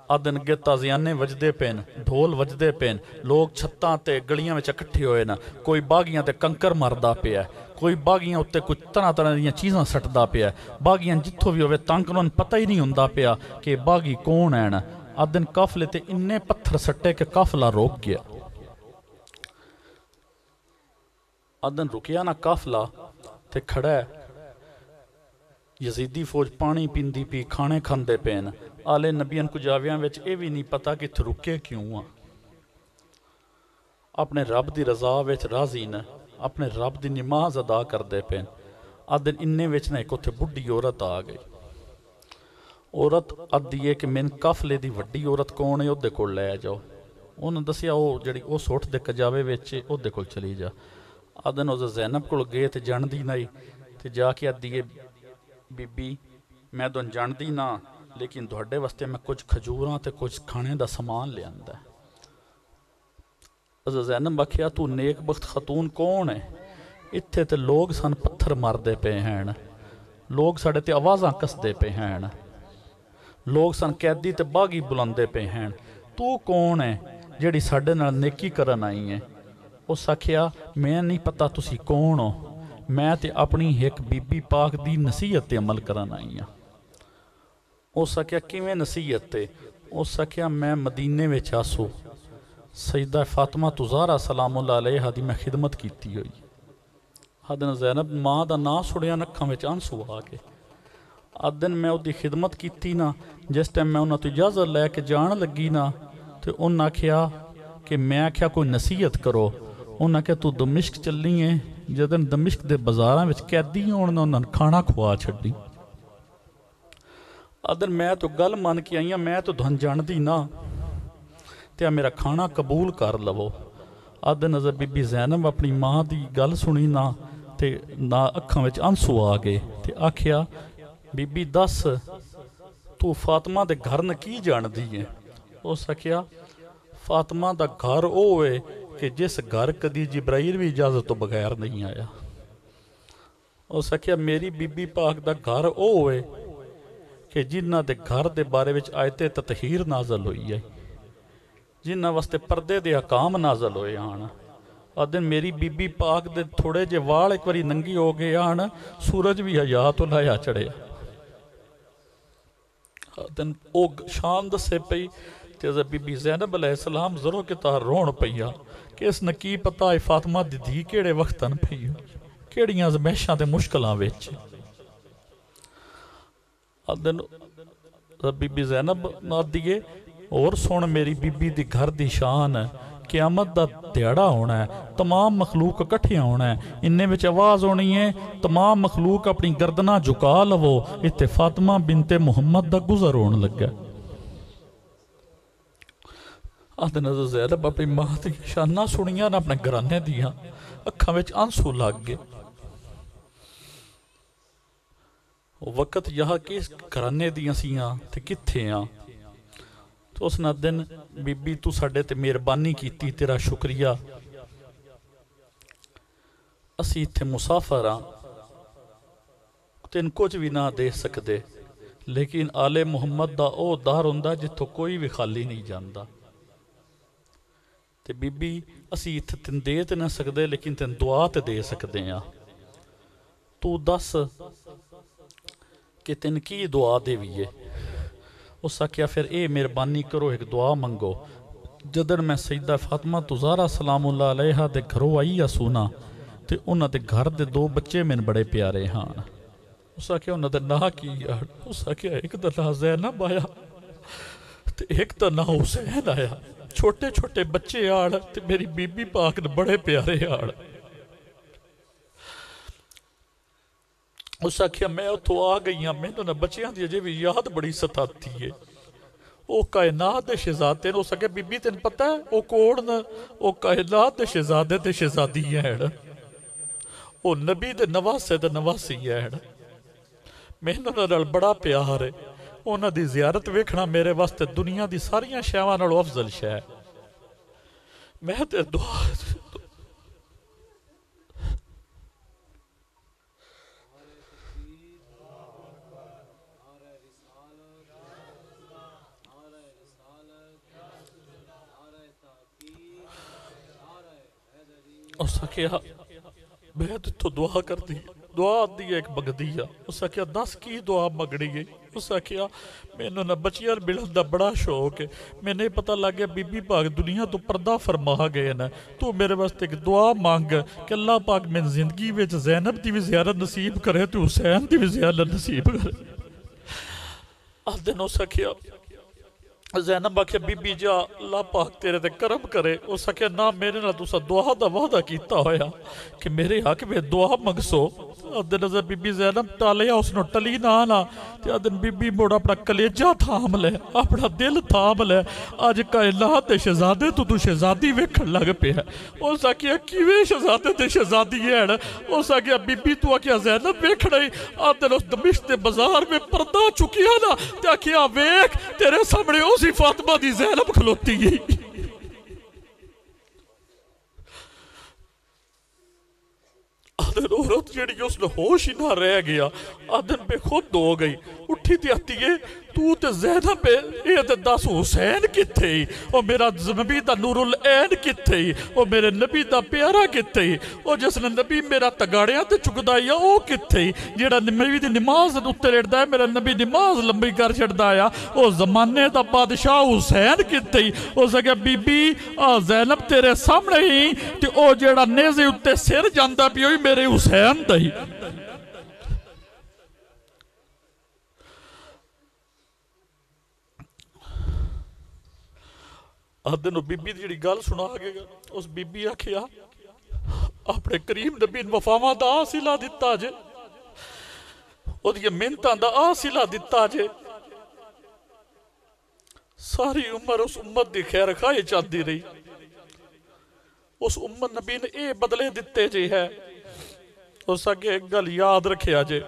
अदन अगे ताजियाने वजदे पेन, ढोल वजदे पेन, लोग छत्तां ते गलियां विच इकट्ठे होए न। कोई बागियां ते कंकर मारदा पिया, कोई बागियां उत्ते कुछ तरह तरह दी चीज़ां सटदा पिया। बागियां जिथों भी होवे तंग उन्होंने पता ही नहीं हुंदा पिया कि बागी कौन है। अदन काफले ते इन्ने पत्थर सट्टे कि काफला रोक गया। अदन रुकिया ना काफला ते खड़ा है यजीदी फौज पानी पींदी पी, खाने खांदे पे न। आले नबियन को जावियां विच ये भी नहीं पता कि इत्थे रुके क्यों आ। अपने रब की रजा विच राजी न, अपने रब की नमाज अदा करते पे। अद इन्ने विच ना एक उत्थे बुढ़ी औरत आ गई। औरत आदि है कि मैन काफले की वड्डी औरत कौन है, उहदे कोल लै जाओ। उन्हें दसिया वो जी उस उठ दे कजावे विच उहदे कोल चली जा। आदन उस ज़ैनब कोल गए तो जानती नहीं, तो जाके आदि है बीबी मैं तुम जानती ना, लेकिन तुहाडे वास्ते मैं कुछ खजूरां ते कुछ खाने का समान लिया। ज़ैनब आखिया तू नेक बख्त खतून कौन है? इत्थे ते लोग सन पत्थर मारते पे हैं, लोग साढ़े ते आवाज़ां कसते पे हैं, लोग सन कैदी ते बागी बुलाते पे हैं। तू कौन है जिहड़ी साडे नाल नेकी करन आई है? उस आखिया मैं नहीं पता तुसी कौन हो, मैं ते अपनी एक बीबी पाक दी नसीहत ते अमल करन आई हाँ। उस आखिया किवें नसीहत ते? उस आखिया मैं मदीने विच आसो सईदा फातिमा तुज़ारा सलामुल्लाह अलैहा दी मैं खिदमत की हुई। आदन ज़ैनब माँ का नाम सुनिया अखां विच आंसू आ गए। आदन मैं उसकी खिदमत की ना, जिस टाइम मैं उन्होंने तो इजाज़त लैके जान लगी ना, तो उन्हें आख्या कि मैं आख्या कोई नसीहत करो। उन्हें आख्या तू दमिश्क चली है, जदन दमिश्क के बाजारों में कैदी होने उन्होंने खाना खुआ छड़ी। आदन मैं तो गल मन के आई हाँ, मैं तो तुहानू जानती ना, तो मेरा खाना कबूल कर लवो। अद नज़र बीबी ज़ैनब अपनी माँ की गल सुनी ना, तो ना अखां विच आंसू आ गए। तो आख्या बीबी दस तू फातिमा दे घर न की जानती है? उस आख्या फातिमा दा घर वो है कि जिस घर कदी जिब्राइल भी इजाजत तो बगैर नहीं आया। उस आख्या मेरी बीबी पाक दा घर वो है कि जिन्हां दे घर दे बारे विच आयते ततहीर नाजल हुई है, जिन्हां वास्ते पर्दे दे अकाम नाजल होए आन। अदन मेरी बीबी पाक दे थोड़े जे वाल एक बारी नंगी हो गए आन, सूरज भी हया तो लाया चढ़े। अदन ओ शान दसे पई ते बीबी ज़ैनब अलैहिस्सलाम जरो कि तार रोन पईया कि इसने की पता है फातिमा दी धी केड़े वक्तन पई, केड़ियां ज़मैशां ते मुश्किलां विच। अदन बीबी ज़ैनब नादिए और सुन मेरी बीबी दी घर दी शान, क़यामत दा ध्याड़ा होना है, तमाम मखलूक इकट्ठे होना है, इन्ने विच आवाज़ होनी है तमाम मखलूक अपनी गर्दना झुका लवो, इत्ते फातिमा बिनते मुहम्मद दा गुज़र होने लगा। अद नज़र ज़ैनब अपनी मां दी शाना सुनिया ना अपने घराने दियां, अखां विच आंसू लग गए। वक़्त यह कि घराने दियां सियां ते कित्थे आ। तो उसने दिन बीबी तू साडे ते मेहरबानी की, तेरा शुक्रिया, असी इत्थे मुसाफर हाँ, तेन कुछ भी ना दे सकते, लेकिन आले मुहम्मद दा ओ दर हुंदा जिथों कोई भी खाली नहीं जाता। ते बीबी असी इत्थे तेन दे ते ना सकते, लेकिन तेन दुआ ते दे सकते हैं। तू दस कि तेन की दुआ देवीए? उस आख्या फिर ये मेहरबानी करो एक दुआ मंगो। जदन मैं सईदा फातिमा तुज़ारा सलामुल्लाह अलैहा दे घरों आई आ सुना, तो उन्हां दे घर दे दो बच्चे मैंने बड़े प्यारे हाँ। उस आख्या उन्हां दा नां की आ? उस आख्या एक दा नां ज़ैनब आया ते एक दा नां हुसैन आया। छोटे छोटे बच्चे आड़ ते मेरी बीबी पाक ने बड़े प्यारे आड़। उस आख्या मैं उतो आ गई हाँ, मैनू ना बच्चों की अजे भी याद बड़ी सताती है। वो कायनात दे शहजादे ने। उस आख्या बीबी तेन पता है वो कौन न? वो कायनात दे शहजादे ते शहजादी हैं, वो नबी दे नवासे ते नवासी हैं। मैनू उन्हां नाल बड़ा प्यार है। उन्हां दी ज़ियारत वेखना मेरे वास्ते दुनिया दी सारियां शैवां नालों अफजल शै है। मैं ते दुआ उस आख्या मैं तो दुआ कर दी, दुआ दी एक मंगदी आ। उस आख्या दस की दुआ मंगनी है? उस आख्या मैनू ना बच्चियां मिलन का बड़ा शौक है, मैंने पता लग गया बीबी पाक दुनिया तो पर्दा फरमा गए न, तू मेरे वास्ते एक दुआ मंग कि अल्लाह पाक मैंने जिंदगी में ज़ैनब की भी ज़ियारत नसीब करे तो हुसैन की भी ज़ियारत नसीब करे। अस दिन उस आख्या ज़ैनब आख्या बीबी जा अल्लाह पाक तेरे ते करम करे। उस आख्या ना मेरे नाल तुसा दुआ दा वादा कीता होया कि मेरे हक में दुआ मंगसो। अद नजर बीबी ज़ैनब टालिया उसने टली ना ते अद बीबी मुड़ अपना कलेजा थाम ले, अपना दिल थाम ले। अज कायनात दे शहजादे तू शहजादी वेखण लग पिया। उस आख्या किवें शहजादे ते शहजादी है? उस आख्या बीबी तू आख्या ज़ैनब वेखना ही। अद उस दमिश्क दे बाजार में पर्दा चुकिया ना ते आख्या वेख तेरे सामने उसी फातिमा दी ज़ैनब खलोती गई। आदन औरत जी उसने होश ही ना रह गया, आदन बेखुद हो गई। उठी ते आती है तू ते ज़ैनब है, ये ते दस हुसैन किथे? ओ मेरा नबी दा नूरुल ऐन किथे? ओ मेरे नबी दा प्यारा किथे? ओ जिसने नबी मेरा तगाड़ियां ते चुकदा है ओ किथे? जेड़ा नबी दी नमाज उत्ते लेटदा है, मेरा नबी नमाज लंबी कर छड़दा आ, ओ जमाने दा बादशाह हुसैन किथे? ओ सके बीबी आ ज़ैनब तेरे सामने ही ते ओ जेड़ा नेज़े उत्ते सिर जांदा पिया मेरे हुसैन दा ही। आदन बीबी की जी गल सुना के उस बीबी आखिया अपने करीम नबी वफावां दा आसिला दिता जे, ओदियां मिन्नतां दा आसिला दिता जे। सारी उम्र उस उम्मत की खैर खाई चलती रही। उस उम्मत नबी ने ये बदले दिते जे है। उस अगे एक गल याद रखिया जे,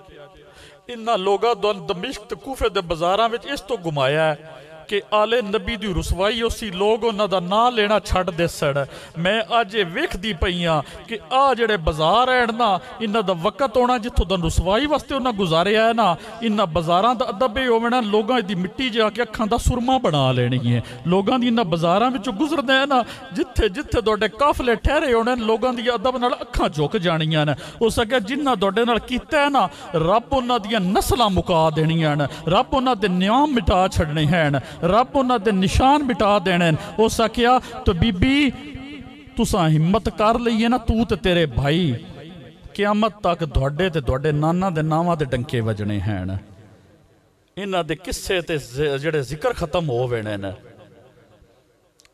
इन्हां लोगां दमिश्क ते कूफे दे बाजारां विच इस तो घुमाया है कि आले नबी दी रुसवाई उसी लोग उन्हां दा नां लेना छड्ड दे सड़। मैं अज वेखदी पई हां कि आ जेड़े बाजार है ना, इन्हां दा वक्त होना जिथों दा रुसवाई वास्ते उन्हां गुजारिया है ना, इन्हां बाजारां दा अदब ये होना लोगां दी मिट्टी जाके अखां दा सुरमा बना लेनी है। लोगां दी इन्हां बाजारां विचों गुजरदे है ना, जिथे जिथे तुहाडे काफले ठहरे होने लोगां दी अदब नाल अखां झुक जाणियां ने। उस अगे जिन्हां तुहाडे नाल कीता है ना, रब उन्हां दियां नस्लां मुका देणियां ने, रब उन्हां दे नियाम मिटा छड्डने हैं, रब उन्हां दे निशान मिटा देने। उस आख्या तो बीबी तुसां हिम्मत कर लईए ना, तू ते तेरे भाई क़यामत तक तुहाडे ते तुहाडे नाना दे नावां दे डंके वजने हैं। इन्हां दे किस्से ते जेड़े जिक्र खत्म हो वेने ने।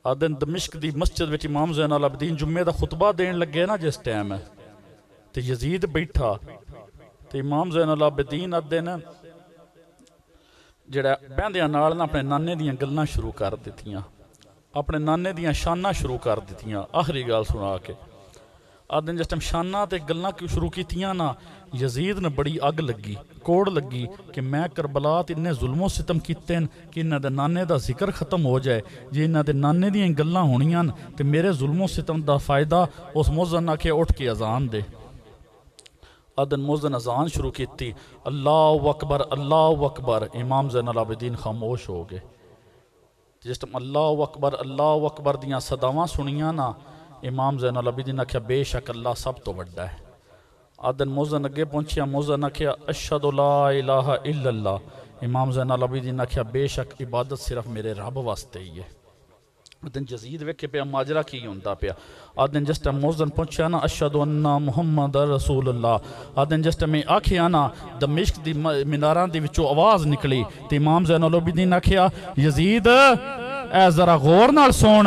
आदन दमिश्क दी मस्जिद विच इमाम ज़ैनुल आबिदीन जुम्मे दा खुतबा देन लगे ना जिस टाइम ते यजीद बैठा ते इमाम ज़ैनुल आबिदीन आदन जेड़ा बहंदियां नाल ना अपने नाने दियां गल्लां शुरू कर दित्तियां, अपने नाने दियां शानां शुरू कर दित्तियां। आखिरी गल सुना के आदन जिस टाइम शानां ते गल्लां शुरू कीतियां ना, यजीद ने बड़ी अग लगी, कोड़ लगी कि मैं करबला ते इन्ने जुल्मो सितम कीते कि इन्हां दे नाने दा जिक्र खत्म हो जाए। जे इन्हां दे नाने दियां गल्लां होणियां ते मेरे जुल्मो सितम दा फायदा उस मुअज्जिन आखे उठ के अजान दे। अदन मुअज्जिन अजान शुरू की, अल्लाह अकबर अल्लाह अकबर। इमाम ज़ैनुल आबिदीन खामोश हो गए। जिस टाइम अल्लाह अकबर दियां सदावां सुनिया ना, इमाम ज़ैनुल आबिदीन आख्या बेशक अल्लाह सब तो वड्डा है। अदन मुअज्जिन अगे पहुंचिया, मुअज्जिन आख्या अशहदु ला इलाहा इल्लल्लाह। इमाम ज़ैनुल आबिदीन आख्या बेशक इबादत सिर्फ मेरे रब वास्ते ही है। दिन यजीद वेखे पे माजरा की होंदा पिया। आदन जिस टाइम मुअज्जिन पहुंचा ना, अशहदु अन्ना मुहम्मद रसूलुल्लाह। आदन जिस टाइम आखिया ना, दमिश्क दी मीनारां दी विचों आवाज़ निकली तो इमाम ज़ैनुल आबिदीन आखिया यजीद ऐ जरा गौर नाल सुन,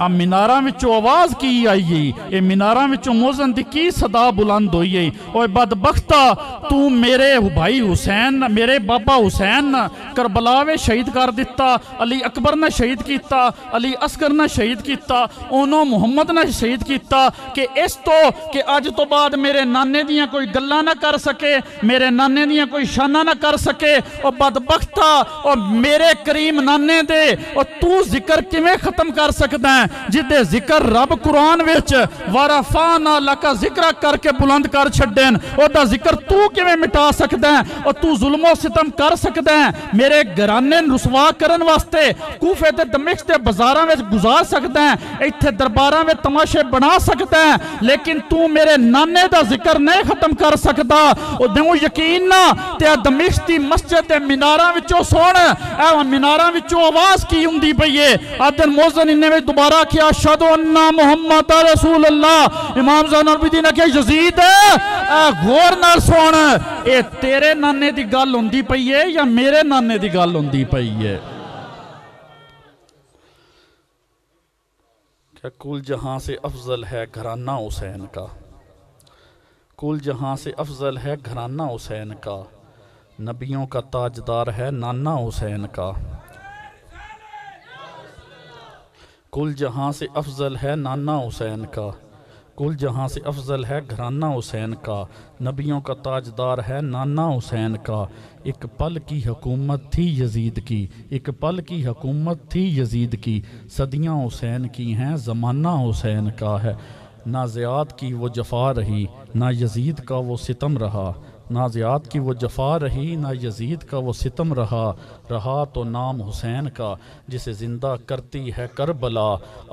आ मीनारां विचों आवाज़ की आई गई? ये मीनारां विचों मुअज्जिन दी की सदा बुलंद होई गई? ओए बदबख्ता, तू मेरे भाई हुसैन, मेरे बाबा हुसैन करबला में शहीद कर दिता, अली अकबर ने शहीद किया, अली असगर ने शहीद किया, उन्हों मुहम्मद ने शहीद किया कि इस तो कि अज तो बाद मेरे नाने दियां कोई गल्लां ना कर सके, मेरे नाने दियां कोई शाना ना कर सके। और बदबख्ता, और मेरे करीम नाने दे और तू जिक्र किवें खत्म कर सकदा है? जिदे जिक्र रब कुरान विच वरफाना लका जिक्र करके बुलंद कर छड्डे ओदा जिक्र तू किवें मिटा सकदा है और तू जुल्मो सितम कर सकदा है मेरे घराने रुसवा करन वास्ते कूफे ते दमिश्क दे बाजारां विच गुजार सकदा है इत्थे दरबारां विच तमाशे बना सकदा है लेकिन तू मेरे नाने दा जिक्र नहीं खत्म कर सकदा ओ देऊ यकीन ना ते दमिश्क दी मस्जिद दे मीनारां विचों सुन ए मीनारां विचों आवाज की हुंदी पई है आदन मोज़न इन्ने में दोबारा किया अशहदु अन्ना मुहम्मद रसूल अल्लाह इमाम ज़ैनुल अबीदीन ने कहा यजीद गौर नाल सुन ए तेरे नाने दी गल हुंदी पई है या मेरे नाने दी गल हुंदी पई है क्या कुल जहां से अफजल है घराना हुसैन का कुल जहां से अफजल है घराना हुसैन का नबियों का ताजदार है नाना हुसैन का कुल जहां से अफजल है नाना हुसैन का कुल जहां से अफजल है घराना हुसैन का नबियों का ताजदार है नाना हुसैन का एक पल की हुकूमत थी यजीद की एक पल की हुकूमत थी यजीद की सदियां हुसैन की हैं ज़माना हुसैन का है ना ज़ियाद की वो जफ़ा रही ना यजीद का वो सितम रहा ना ज़ियाद की वो जफ़ा रही ना यजीद का वो सितम रहा तो नाम हुसैन का जिसे ज़िंदा करती है करबला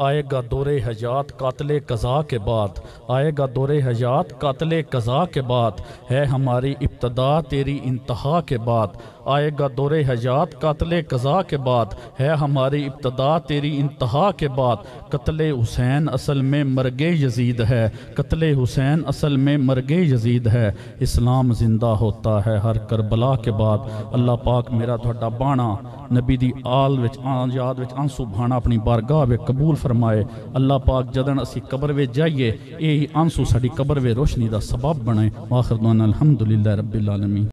आएगा दौरे हयात कातले कज़ा के बाद आएगा दौरे हयात कातले कज़ा के बाद है हमारी इब्तदा तेरी इंतहा के बाद आएगा दौरे हयात कातले कज़ा के बाद है हमारी इब्तदा तेरी इंतहा के बाद कत्ले हुसैन असल में मरगे यजीद है कत्ले हुसैन असल में मरगे यजीद है इस्लाम जिंदा होता है हर करबला के बाद अल्लाह पाक मेरा तुहाडा बाणा नबी दी आल विच याद विच आंसू बहाना अपनी बारगाह विच कबूल फरमाए अल्लाह पाक जदन असी कबर विच जाइए यही आंसू साडी कबर विच रोशनी दा सबब बने आखिर दुआना अल्हम्दुलिल्लाह रब्बिल आलमीन।